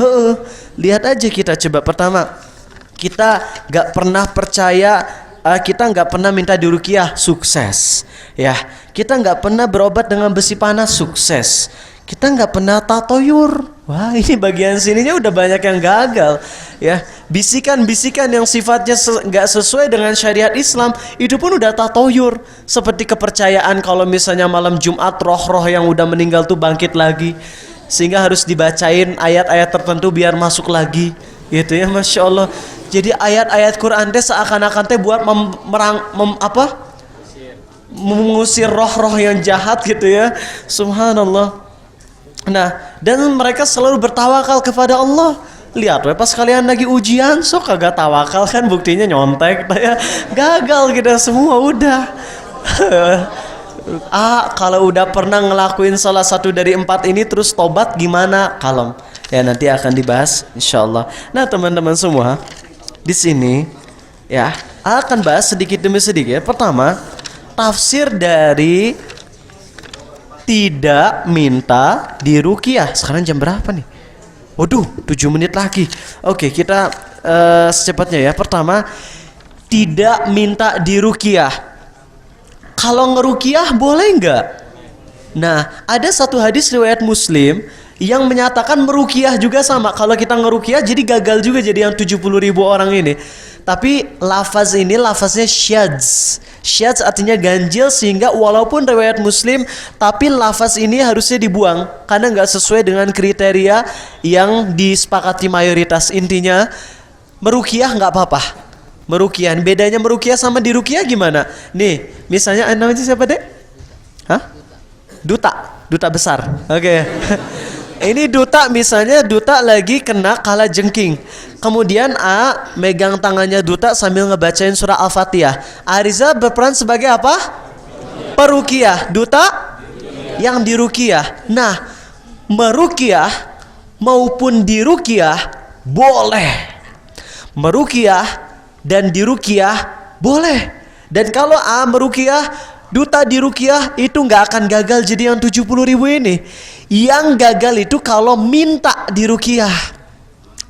Lihat aja kita coba, pertama kita nggak pernah percaya. Kita nggak pernah minta diruqyah, sukses ya. Kita nggak pernah berobat dengan besi panas, sukses. Kita nggak pernah tatoyur, wah ini bagian sininya udah banyak yang gagal ya. Bisikan-bisikan yang sifatnya nggak sesuai dengan syariat Islam itu pun udah tatoyur. Seperti kepercayaan kalau misalnya malam Jumat roh-roh yang udah meninggal tuh bangkit lagi, sehingga harus dibacain ayat-ayat tertentu biar masuk lagi gitu ya. Masya Allah. Jadi ayat-ayat Quran teh seakan-akan teh buat mengusir roh-roh yang jahat gitu ya. Subhanallah. Nah, dan mereka selalu bertawakal kepada Allah. Lihat we pas kalian lagi ujian sok kagak tawakal kan buktinya nyontek ya. Gagal kita semua udah. Kalau udah pernah ngelakuin salah satu dari 4 ini terus tobat gimana? Kalem. Ya nanti akan dibahas insyaallah. Nah, teman-teman semua, di sini ya akan bahas sedikit demi sedikit. Pertama, tafsir dari tidak minta diruqyah. Sekarang jam berapa nih? Waduh, 7 menit lagi. Oke, kita secepatnya ya. Pertama, tidak minta diruqyah. Kalau ngeruqyah boleh nggak? Nah, ada satu hadis riwayat Muslim yang menyatakan meruqyah juga sama. Kalau kita ngeruqyah jadi gagal juga jadi yang 70.000 orang ini. Tapi lafaznya syadz. Syadz artinya ganjil, sehingga walaupun riwayat Muslim, tapi lafaz ini harusnya dibuang karena nggak sesuai dengan kriteria yang disepakati mayoritas. Intinya meruqyah nggak apa-apa. Meruqyah, bedanya meruqyah sama diruqyah gimana? Nih, misalnya namanya siapa dek? Hah? Duta besar. Oke. Ini duta, misalnya duta lagi kena kala jengking. Kemudian megang tangannya duta sambil ngebacain surah Al-Fatihah. Ariza berperan sebagai apa? Peruqyah. Duta yang diruqyah. Nah, meruqyah maupun diruqyah boleh. Meruqyah dan diruqyah boleh. Dan kalau meruqyah, duta diruqyah itu nggak akan gagal jadi yang 70.000 ini. Yang gagal itu kalau minta diruqyah.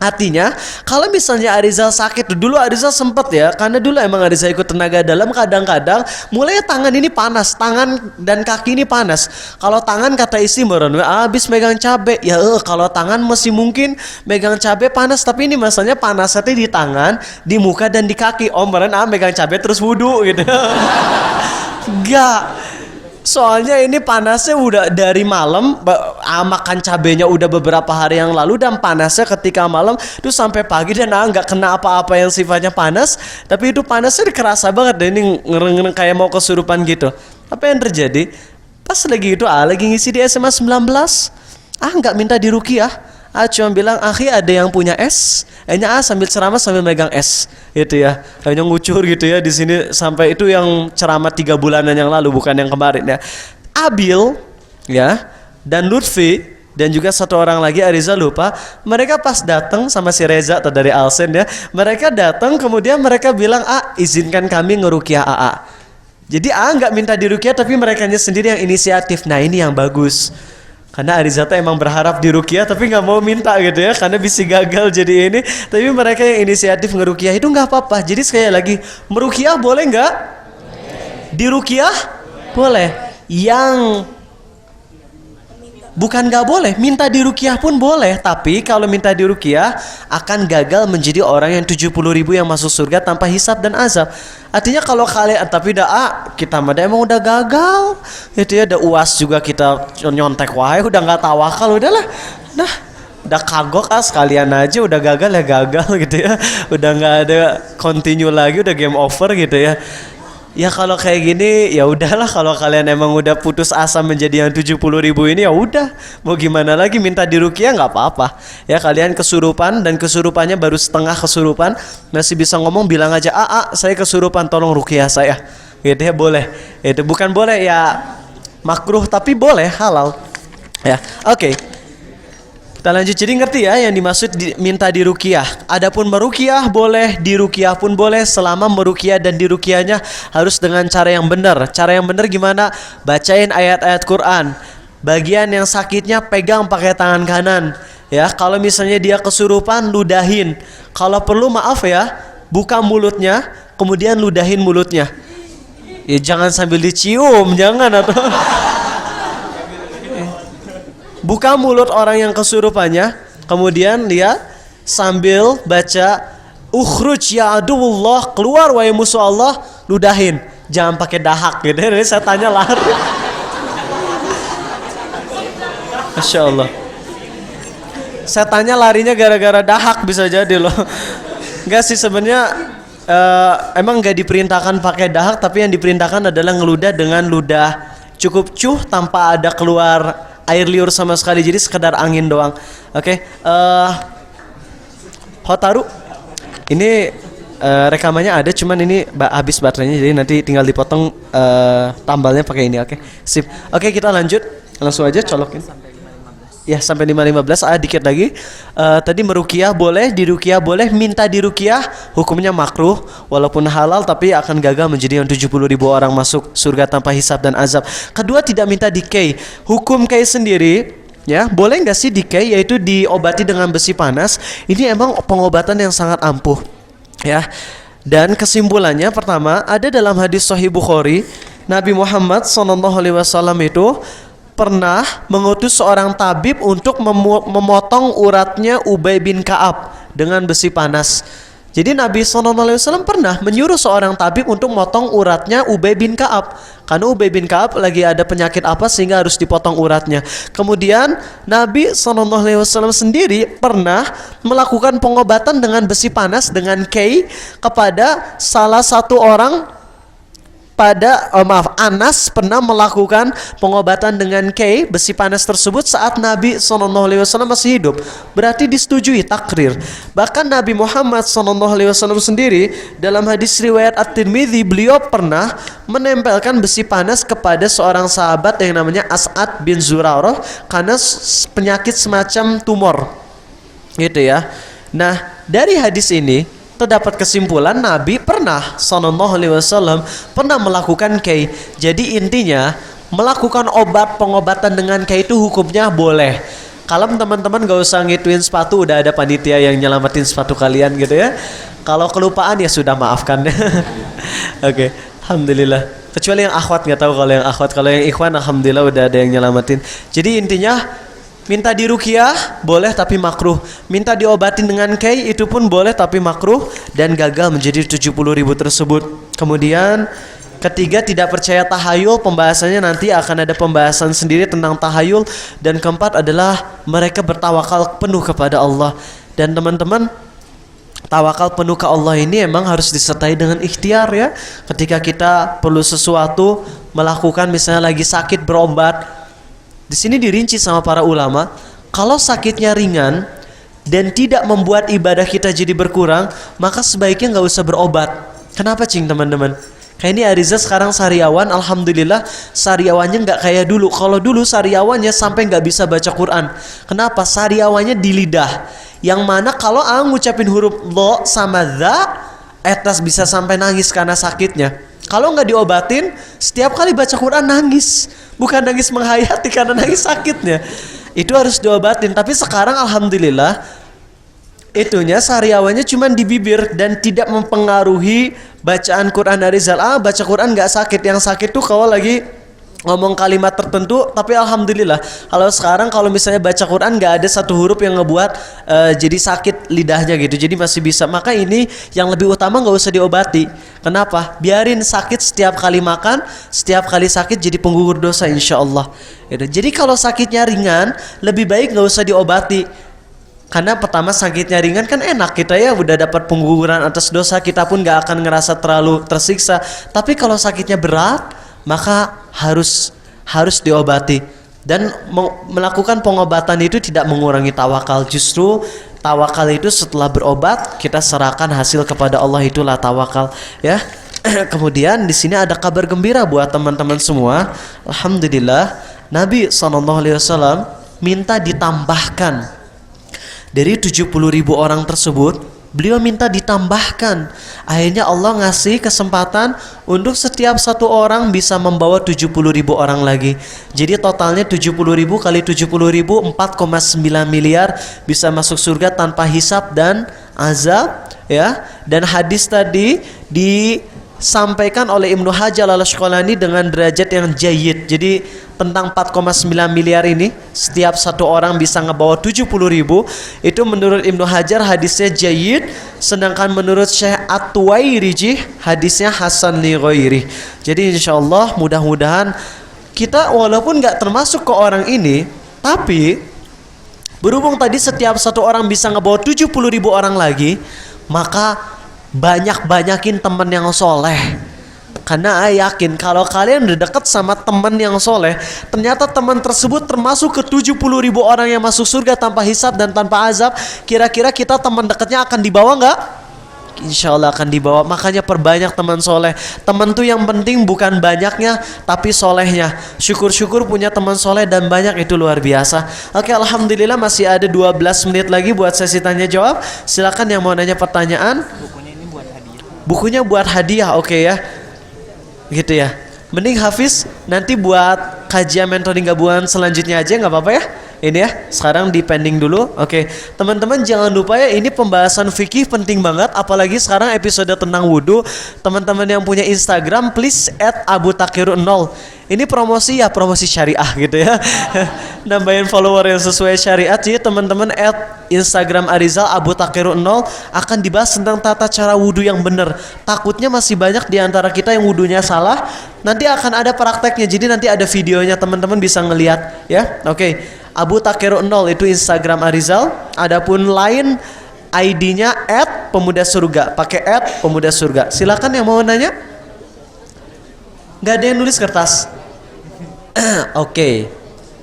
Artinya kalau misalnya Arizal sakit, dulu Arizal sempet ya, karena dulu emang Arizal ikut tenaga dalam, kadang-kadang mulai tangan ini panas, tangan dan kaki ini panas. Kalau tangan kata istri meron, habis megang cabe, ya kalau tangan masih mungkin megang cabe panas, tapi ini masalahnya panasnya di tangan, di muka dan di kaki. Meron megang cabe terus wudu gitu. Enggak. Soalnya ini panasnya udah dari malam, makan cabenya udah beberapa hari yang lalu, dan panasnya ketika malam itu sampai pagi, dan nggak kena apa-apa yang sifatnya panas, tapi itu panasnya kerasa banget dan ini ngereng-ngereng kayak mau kesurupan gitu. Apa yang terjadi? Pas lagi itu lagi ngisi di SMA 19, nggak minta diruqyah. Cuma bilang, akhi ada yang punya es? Sambil ceramah sambil megang es, gitu ya. Hanya ngucur gitu ya di sini, sampai itu yang ceramah 3 bulanan yang lalu, bukan yang kemarin ya. Abil, ya, dan Lutfi, dan juga satu orang lagi Ariza lupa. Mereka pas datang sama si Reza atau dari Alsen ya, mereka datang kemudian mereka bilang, izinkan kami ngeruqyah AA. Jadi nggak minta diruqyah, tapi merekanya sendiri yang inisiatif. Nah ini yang bagus. Karena Arizata emang berharap diruqyah tapi nggak mau minta gitu ya, karena bisa gagal jadi ini. Tapi mereka yang inisiatif ngeruqyah itu nggak apa-apa. Jadi sekali lagi, meruqyah boleh nggak? Diruqyah boleh. Yang bukan nggak boleh, minta diruqyah pun boleh. Tapi kalau minta diruqyah akan gagal menjadi orang yang 70.000 yang masuk surga tanpa hisab dan azab. Artinya kalau kalian, tapi kita mah emang udah gagal itu ya, udah UAS juga kita nyontek wae, udah nggak tawakal, udahlah. Nah, udah kagok sekalian aja, udah gagal ya gagal gitu ya, udah nggak ada continue lagi, udah game over gitu ya. Ya kalau kayak gini ya udahlah, kalau kalian emang udah putus asa menjadi yang 70.000 ini ya udah, mau gimana lagi, minta diruqyah nggak apa-apa. Ya kalian kesurupan dan kesurupannya baru setengah kesurupan, masih bisa ngomong, bilang aja, saya kesurupan, tolong ruqyah saya. Gitu ya, boleh. Itu bukan boleh ya makruh, tapi boleh, halal. Ya, oke. Kita lanjut, jadi ngerti ya yang dimaksud minta diruqyah. Adapun meruqyah boleh, diruqyah pun boleh, selama meruqyah dan diruqyahnya harus dengan cara yang benar. Cara yang benar gimana? Bacain ayat-ayat Quran. Bagian yang sakitnya pegang pakai tangan kanan. Ya, kalau misalnya dia kesurupan, ludahin. Kalau perlu maaf ya, buka mulutnya, kemudian ludahin mulutnya. Ya jangan sambil dicium, jangan atau buka mulut orang yang kesurupannya, kemudian lihat sambil baca ukhruj ya aduwullah, keluar wahai musuh Allah, ludahin, jangan pakai dahak gitu. Jadi saya tanya lari. Masya Allah. Saya tanya larinya gara-gara dahak bisa jadi loh. Enggak sih sebenarnya, emang nggak diperintahkan pakai dahak, tapi yang diperintahkan adalah ngeludah dengan ludah cukup cuh tanpa ada keluar air liur sama sekali, jadi sekedar angin doang. Oke. Hotaru. Ini rekamannya ada, cuman ini habis baterainya, jadi nanti tinggal dipotong tambalnya pakai ini. Oke, sip. Oke, kita lanjut. Langsung aja colokin. Ya, sampai 5.15. Dikit lagi. Tadi meruqyah boleh, diruqyah boleh, minta diruqyah hukumnya makruh walaupun halal, tapi akan gagal menjadi yang 70.000 orang masuk surga tanpa hisab dan azab. Kedua, tidak minta dikei. Hukum kei sendiri, ya, boleh nggak sih dikei, yaitu diobati dengan besi panas. Ini emang pengobatan yang sangat ampuh, ya. Dan kesimpulannya, pertama, ada dalam hadis Sahih Bukhari, Nabi Muhammad SAW itu pernah mengutus seorang tabib untuk memotong uratnya Ubay bin Ka'ab dengan besi panas. Jadi Nabi SAW pernah menyuruh seorang tabib untuk memotong uratnya Ubay bin Ka'ab, karena Ubay bin Ka'ab lagi ada penyakit apa sehingga harus dipotong uratnya. Kemudian Nabi SAW sendiri pernah melakukan pengobatan dengan besi panas, dengan kei, kepada salah satu orang. Anas pernah melakukan pengobatan dengan kei, besi panas tersebut, saat Nabi SAW masih hidup. Berarti disetujui, takrir. Bahkan Nabi Muhammad SAW sendiri dalam hadis riwayat At-Tirmidzi, beliau pernah menempelkan besi panas kepada seorang sahabat yang namanya As'ad bin Zurarah karena penyakit semacam tumor, gitu ya. Nah, dari hadis ini terdapat kesimpulan Nabi pernah SAW pernah melakukan kei. Jadi intinya melakukan pengobatan dengan kei itu hukumnya boleh. Kalau teman-teman gak usah ngituin sepatu, udah ada panitia yang nyelamatin sepatu kalian gitu ya. Kalau kelupaan ya sudah, maafkan. Oke, alhamdulillah. Kecuali yang akhwat, nggak tahu kalau yang akhwat. Kalau yang ikhwan alhamdulillah udah ada yang nyelamatin. Jadi intinya minta diruqyah boleh tapi makruh. Minta diobatin dengan kei itu pun boleh tapi makruh dan gagal menjadi 70.000 tersebut. Kemudian ketiga, tidak percaya tahayul. Pembahasannya nanti akan ada pembahasan sendiri tentang tahayul. Dan keempat adalah mereka bertawakal penuh kepada Allah. Dan teman-teman, tawakal penuh ke Allah ini emang harus disertai dengan ikhtiar, ya. Ketika kita perlu sesuatu, melakukan, misalnya lagi sakit, berobat. Di sini dirinci sama para ulama, kalau sakitnya ringan dan tidak membuat ibadah kita jadi berkurang, maka sebaiknya nggak usah berobat. Kenapa, cing, teman-teman? Kayak ini Ariza sekarang sariawan, alhamdulillah sariawannya nggak kayak dulu. Kalau dulu sariawannya sampai nggak bisa baca Quran. Kenapa? Sariawannya di lidah, yang mana kalau ngucapin huruf lo sama za, etas bisa sampai nangis karena sakitnya. Kalau nggak diobatin, setiap kali baca Quran nangis. Bukan nangis menghayati, karena nangis sakitnya. Itu harus diobatin. Tapi sekarang alhamdulillah itunya sariawannya cuma di bibir dan tidak mempengaruhi bacaan Quran dari Zal. Baca Quran nggak sakit. Yang sakit tuh kalau lagi ngomong kalimat tertentu. Tapi alhamdulillah kalau sekarang kalau misalnya baca Quran nggak ada satu huruf yang ngebuat jadi sakit lidahnya gitu. Jadi masih bisa. Maka ini yang lebih utama, nggak usah diobati. Kenapa? Biarin sakit setiap kali makan, setiap kali sakit jadi penggugur dosa insyaallah. Jadi kalau sakitnya ringan, lebih baik nggak usah diobati. Karena pertama sakitnya ringan kan enak, kita ya udah dapat pengguguran atas dosa, kita pun nggak akan ngerasa terlalu tersiksa. Tapi kalau sakitnya berat, maka harus diobati. Dan melakukan pengobatan itu tidak mengurangi tawakal. Justru tawakal itu setelah berobat kita serahkan hasil kepada Allah, itulah tawakal, ya. Kemudian di sini ada kabar gembira buat teman-teman semua. Alhamdulillah Nabi SAW minta ditambahkan dari 70.000 orang tersebut. Beliau minta ditambahkan. Akhirnya Allah ngasih kesempatan untuk setiap satu orang bisa membawa 70.000 orang lagi. Jadi totalnya 70.000 kali 70.000, 4,9 miliar bisa masuk surga tanpa hisab dan azab, ya. Dan hadis tadi disampaikan oleh Ibnu Hajar al-Asqalani dengan derajat yang jayyid. Jadi tentang 4,9 miliar ini, setiap satu orang bisa ngebawa 70.000. Itu menurut Ibnu Hajar hadisnya jayyid, sedangkan menurut Syekh At-Tuwairiji hadisnya hasan li ghairi. Jadi insyaallah mudah-mudahan kita walaupun nggak termasuk ke orang ini, tapi berhubung tadi setiap satu orang bisa ngebawa 70.000 orang lagi, maka banyakin teman yang soleh. Karena yakin kalau kalian udah deket sama teman yang soleh, ternyata teman tersebut termasuk ke 70.000 orang yang masuk surga tanpa hisab dan tanpa azab. Kira-kira kita teman dekatnya akan dibawa nggak? Insya Allah akan dibawa. Makanya perbanyak teman soleh. Teman tuh yang penting bukan banyaknya, tapi solehnya. Syukur-syukur punya teman soleh dan banyak, itu luar biasa. Oke, alhamdulillah masih ada 12 menit lagi buat sesi tanya jawab. Silakan yang mau nanya pertanyaan. Bukunya buat hadiah, oke ya. Gitu ya. Mending Hafiz nanti buat kajian mentoring gabungan selanjutnya aja, nggak apa-apa ya. Ini ya, sekarang di pending dulu. Oke, teman-teman jangan lupa ya, ini pembahasan fikih penting banget. Apalagi sekarang episode tentang wudhu. Teman-teman yang punya Instagram, please @abutakir0. Ini promosi ya, promosi syariah gitu ya. Nambahin follower yang sesuai syariat. Jadi teman-teman Instagram Arizal Abutakir0 akan dibahas tentang tata cara wudhu yang benar. Takutnya masih banyak di antara kita yang wudhunya salah. Nanti akan ada prakteknya. Jadi nanti ada videonya, teman-teman bisa ngelihat ya. Oke. Abutakir0 itu Instagram Arizal. Adapun lain ID-nya @pemudasurga. Pakai @pemudasurga. Silakan yang mau nanya. Gak ada yang nulis kertas. Oke.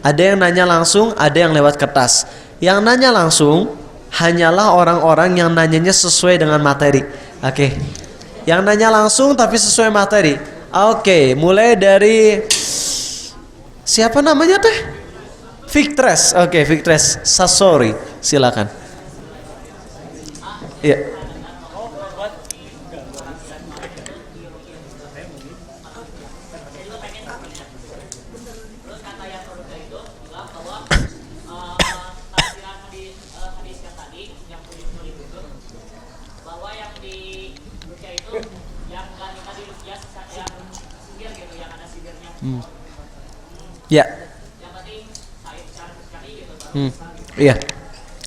Ada yang nanya langsung, ada yang lewat kertas. Yang nanya langsung hanyalah orang-orang yang nanyanya sesuai dengan materi. Oke. Yang nanya langsung tapi sesuai materi. Oke, mulai dari siapa namanya teh? Victres. Oke, Victres Sasori. Silakan. Iya. Ya. Iya.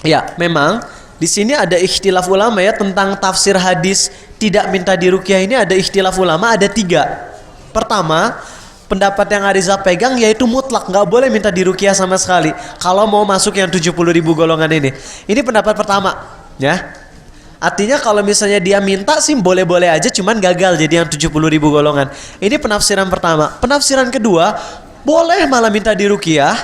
Ya, memang di sini ada ikhtilaf ulama ya tentang tafsir hadis tidak minta diruqyah. Ini ada ikhtilaf ulama, ada 3. Pertama, pendapat yang Arizal pegang yaitu mutlak, nggak boleh minta diruqyah sama sekali kalau mau masuk yang 70.000 golongan ini. Ini pendapat pertama, ya. Artinya kalau misalnya dia minta sih boleh-boleh aja, cuman gagal jadi yang 70.000 golongan. Ini penafsiran pertama. Penafsiran kedua, boleh malah minta diruqyah,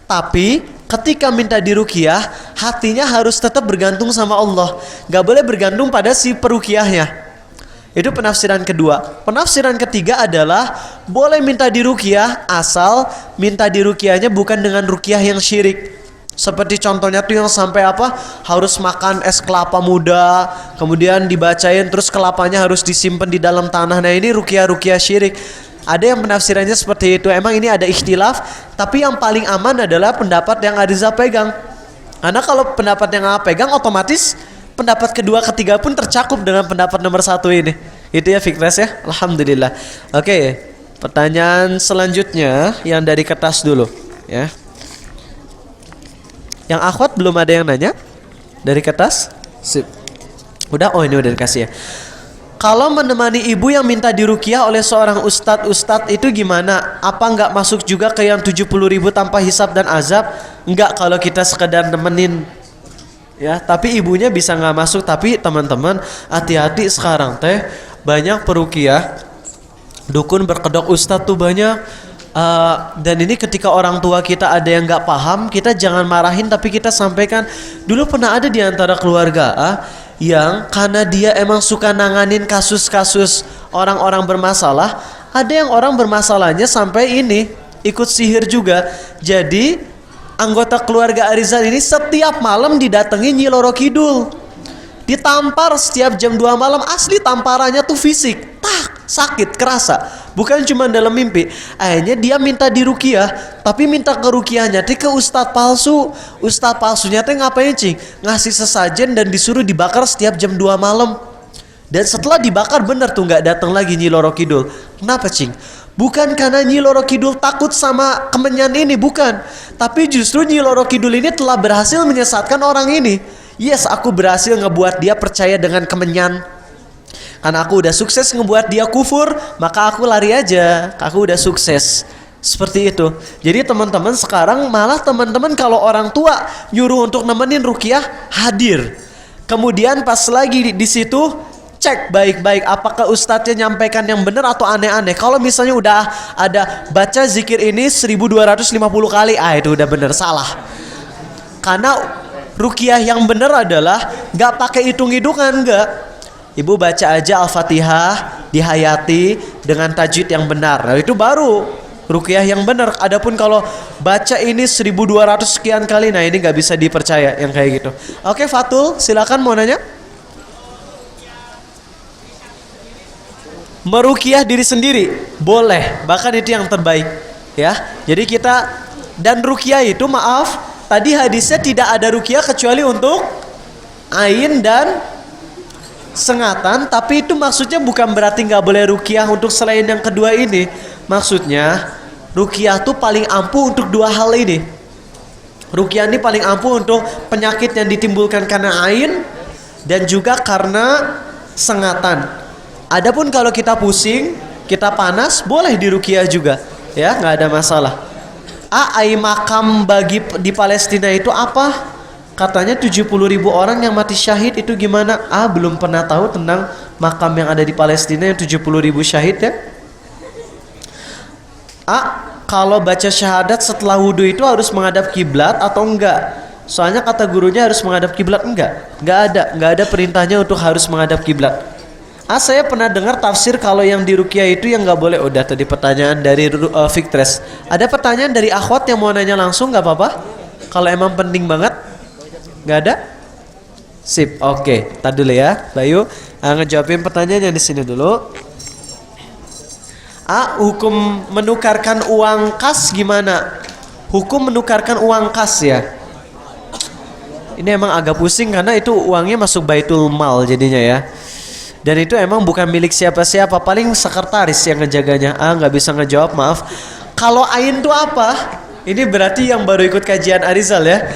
tapi ketika minta diruqyah, hatinya harus tetap bergantung sama Allah. Gak boleh bergantung pada si peruqyahnya. Itu penafsiran kedua. Penafsiran ketiga adalah boleh minta diruqyah asal minta diruqyahnya bukan dengan ruqyah yang syirik. Seperti contohnya tuh yang sampai apa? Harus makan es kelapa muda, kemudian dibacain terus kelapanya harus disimpan di dalam tanah. Nah, ini ruqyah-ruqyah syirik. Ada yang penafsirannya seperti itu. Emang ini ada ikhtilaf, tapi yang paling aman adalah pendapat yang Arizal pegang. Karena kalau pendapat yang pegang, otomatis pendapat kedua, ketiga pun tercakup dengan pendapat nomor 1 ini. Itu ya Fikres ya. Alhamdulillah. Oke, pertanyaan selanjutnya yang dari kertas dulu ya. Yang akhwat belum ada yang nanya dari kertas? Sip. Udah? Oh, ini udah dikasih ya. Kalau menemani ibu yang minta diruqyah oleh seorang ustadz itu gimana? Apa nggak masuk juga ke yang 70.000 tanpa hisab dan azab? Nggak, kalau kita sekedar nemenin ya. Tapi ibunya bisa nggak masuk. Tapi teman-teman hati-hati sekarang teh banyak peruqyah dukun berkedok ustadz tuh banyak. Dan ini ketika orang tua kita ada yang nggak paham, kita jangan marahin tapi kita sampaikan. Dulu pernah ada di antara keluarga yang karena dia emang suka nanganin kasus-kasus orang-orang bermasalah. Ada yang orang bermasalahnya sampai ini ikut sihir juga. Jadi anggota keluarga Arizal ini setiap malam didatangi Nyi Loro Kidul, ditampar setiap jam 2 malam. Asli tamparannya tuh fisik, sakit, kerasa, bukan cuma dalam mimpi. Akhirnya dia minta diruqyah, tapi minta ke ruqyahnya ke ustadz palsu. Ustadz palsunya ngapain cing? Ngasih sesajen dan disuruh dibakar setiap jam 2 malam. Dan setelah dibakar bener tuh nggak datang lagi Nyi Loro Kidul. Kenapa cing? Bukan karena Nyi Loro Kidul takut sama kemenyan ini, bukan. Tapi justru Nyi Loro Kidul ini telah berhasil menyesatkan orang ini. Yes, aku berhasil ngebuat dia percaya dengan kemenyan. Karena aku udah sukses ngebuat dia kufur, maka aku lari aja. Aku udah sukses. Seperti itu. Jadi teman-teman sekarang malah teman-teman kalau orang tua nyuruh untuk nemenin ruqyah, hadir. Kemudian pas lagi di situ cek baik-baik apakah ustadznya nyampaikan yang benar atau aneh-aneh. Kalau misalnya udah ada baca zikir ini 1250 kali, itu udah benar, salah. Karena ruqyah yang benar adalah nggak pakai hitung-hitungan, nggak. Ibu baca aja Al-Fatihah, dihayati dengan tajwid yang benar. Nah, itu baru ruqyah yang benar. Adapun kalau baca ini 1200 sekian kali, nah ini nggak bisa dipercaya yang kayak gitu. Oke, Fatul, silakan mau nanya. Meruqyah diri sendiri boleh, bahkan itu yang terbaik, ya. Jadi kita dan ruqyah itu, maaf, tadi hadisnya tidak ada ruqyah kecuali untuk ain dan sengatan, tapi itu maksudnya bukan berarti nggak boleh ruqyah untuk selain yang kedua ini. Maksudnya ruqyah tuh paling ampuh untuk dua hal ini. Ruqyah ini paling ampuh untuk penyakit yang ditimbulkan karena ain dan juga karena sengatan. Adapun kalau kita pusing, kita panas, boleh diruqyah juga, ya, nggak ada masalah. Ai makam di Palestina itu apa? Katanya 70.000 orang yang mati syahid, itu gimana? Belum pernah tahu tentang makam yang ada di Palestina yang 70.000 syahid, ya. Kalau baca syahadat setelah wudhu itu harus menghadap kiblat atau enggak? Soalnya kata gurunya harus menghadap kiblat, enggak ada perintahnya untuk harus menghadap kiblat. Saya pernah dengar tafsir kalau yang di ruqyah itu yang nggak boleh. Udah tadi pertanyaan dari Victres. Ada pertanyaan dari akhwat yang mau nanya langsung, nggak apa-apa? Kalau emang penting banget, nggak ada? Sip, oke. Tadi dulu ya, Bayu. Ngejawabin pertanyaan yang di sini dulu. Hukum menukarkan uang kas gimana? Hukum menukarkan uang kas, ya. Ini emang agak pusing karena itu uangnya masuk baitul mal jadinya, ya. Dan itu emang bukan milik siapa-siapa, paling sekretaris yang ngejaganya. Nggak bisa ngejawab, maaf. Kalau ain itu apa? Ini berarti yang baru ikut kajian Arizal, ya.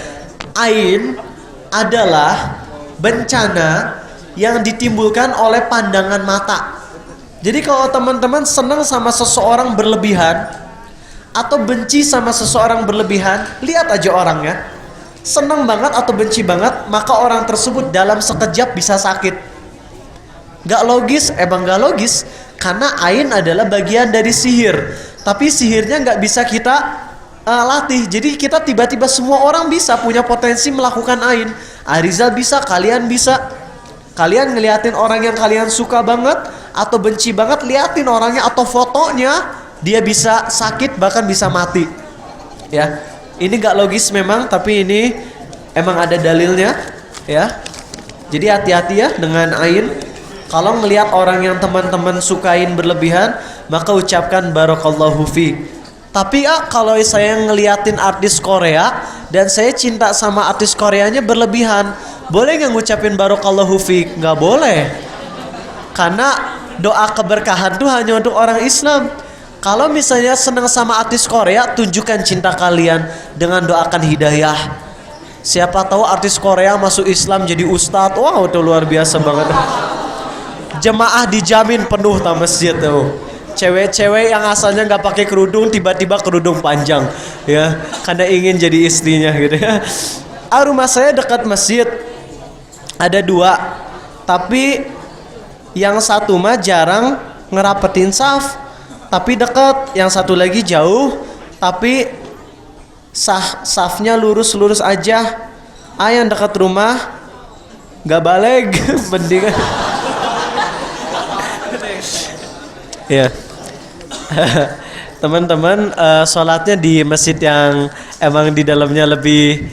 Ain adalah bencana yang ditimbulkan oleh pandangan mata. Jadi kalau teman-teman senang sama seseorang berlebihan atau benci sama seseorang berlebihan, lihat aja orangnya. Senang banget atau benci banget, maka orang tersebut dalam sekejap bisa sakit. Gak logis, emang gak logis. Karena ain adalah bagian dari sihir, tapi sihirnya gak bisa kita latih. Jadi kita tiba-tiba semua orang bisa punya potensi melakukan ain. Arizal bisa, kalian bisa. Kalian ngeliatin orang yang kalian suka banget atau benci banget, liatin orangnya atau fotonya, dia bisa sakit bahkan bisa mati, ya. Ini gak logis memang, tapi ini emang ada dalilnya, ya. Jadi hati-hati ya dengan ain. Kalau melihat orang yang teman-teman sukain berlebihan, maka ucapkan barakallahu fi. Tapi kalau saya ngeliatin artis Korea dan saya cinta sama artis Koreanya berlebihan, boleh nggak ngucapin barakallahu fi? Nggak boleh. Karena doa keberkahan itu hanya untuk orang Islam. Kalau misalnya senang sama artis Korea, tunjukkan cinta kalian dengan doakan hidayah. Siapa tahu artis Korea masuk Islam jadi ustadz. Wow, itu luar biasa banget. Jemaah dijamin penuh ta masjid tuh. Cewek-cewek yang asalnya nggak pakai kerudung tiba-tiba kerudung panjang, ya, karena ingin jadi istrinya gitu, ya. Rumah saya dekat masjid, ada 2, tapi yang satu mah jarang ngerapetin saf, tapi dekat. Yang satu lagi jauh, tapi safnya lurus-lurus aja. Yang dekat rumah nggak balik, mendingan. Ya, teman-teman, sholatnya di masjid yang emang di dalamnya lebih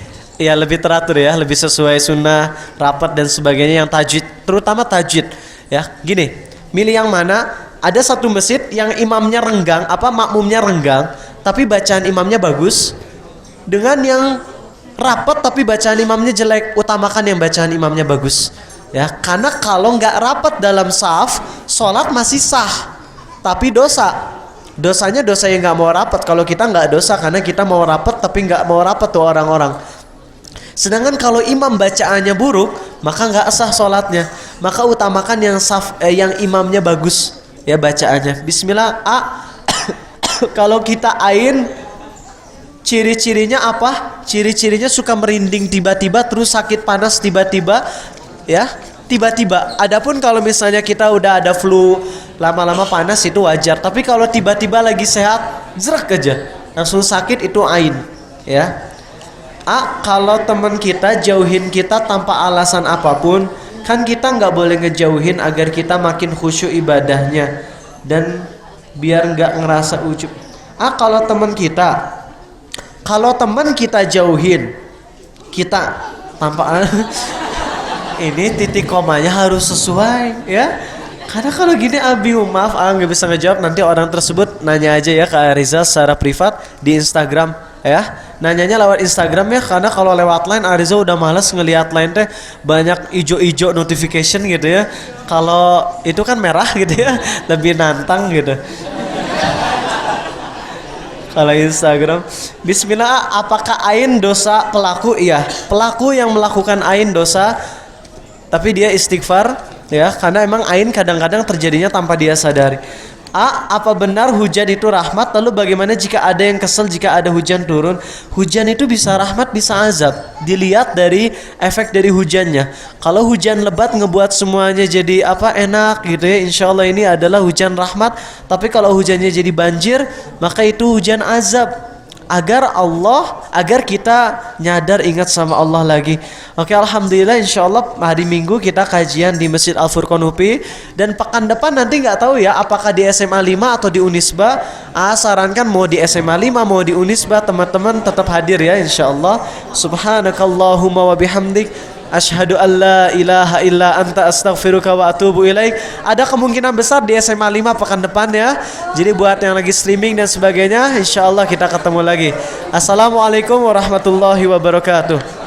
teratur, ya, lebih sesuai sunnah, rapat dan sebagainya, yang tajwid, terutama tajwid, ya. Gini, milih yang mana? Ada satu masjid yang imamnya renggang, makmumnya renggang, tapi bacaan imamnya bagus, dengan yang rapat tapi bacaan imamnya jelek. Utamakan yang bacaan imamnya bagus, ya, karena kalau nggak rapat dalam saf, sholat masih sah. Tapi dosanya dosa yang nggak mau rapat. Kalau kita nggak dosa karena kita mau rapat tapi nggak mau rapat tuh orang-orang. Sedangkan kalau imam bacaannya buruk, maka nggak sah sholatnya. Maka utamakan yang imamnya bagus, ya, bacaannya. Bismillah. Kalau kita ain, ciri-cirinya apa? Ciri-cirinya suka merinding tiba-tiba, terus sakit panas tiba-tiba, ya. tiba-tiba. Adapun kalau misalnya kita udah ada flu, lama-lama panas itu wajar. Tapi kalau tiba-tiba lagi sehat, zrek aja, langsung sakit itu ain, ya. Kalau teman kita jauhin kita tanpa alasan apapun, kan kita nggak boleh ngejauhin agar kita makin khusyuk ibadahnya dan biar nggak ngerasa ujub. Kalau teman kita jauhin kita tanpa ini titik komanya harus sesuai, ya. Karena kalau gini bingung, maaf nggak bisa ngejawab. Nanti orang tersebut nanya aja ya ke Ariza secara privat di Instagram, ya. Nanyanya lewat Instagram ya, karena kalau lewat line Ariza udah males ngelihat line teh banyak ijo-ijo notification gitu ya. Kalau itu kan merah gitu ya, lebih nantang gitu. Kalau Instagram, bismillah, apakah ain dosa pelaku? Iya, pelaku yang melakukan ain dosa, tapi dia istighfar, ya, karena emang ain kadang-kadang terjadinya tanpa dia sadari. Apa benar hujan itu rahmat? Lalu bagaimana jika ada yang kesel jika ada hujan turun? Hujan itu bisa rahmat, bisa azab. Dilihat dari efek dari hujannya. Kalau hujan lebat ngebuat semuanya jadi enak gitu ya, insya Allah ini adalah hujan rahmat. Tapi kalau hujannya jadi banjir, maka itu hujan azab. Agar kita nyadar, ingat sama Allah lagi. Oke, alhamdulillah, insya Allah hari Minggu kita kajian di Masjid Al-Furqan UPI. Dan pekan depan nanti nggak tahu ya apakah di SMA 5 atau di Unisba. Sarankan mau di SMA 5 mau di Unisba, teman-teman tetap hadir ya, insya Allah. Subhanakallahumma wa bihamdik, asyhadu an la ilaha illa anta astaghfiruka wa atubu ilaik. Ada kemungkinan besar di SMA 5 pekan depan ya. Jadi buat yang lagi streaming dan sebagainya, insyaallah kita ketemu lagi. Assalamualaikum warahmatullahi wabarakatuh.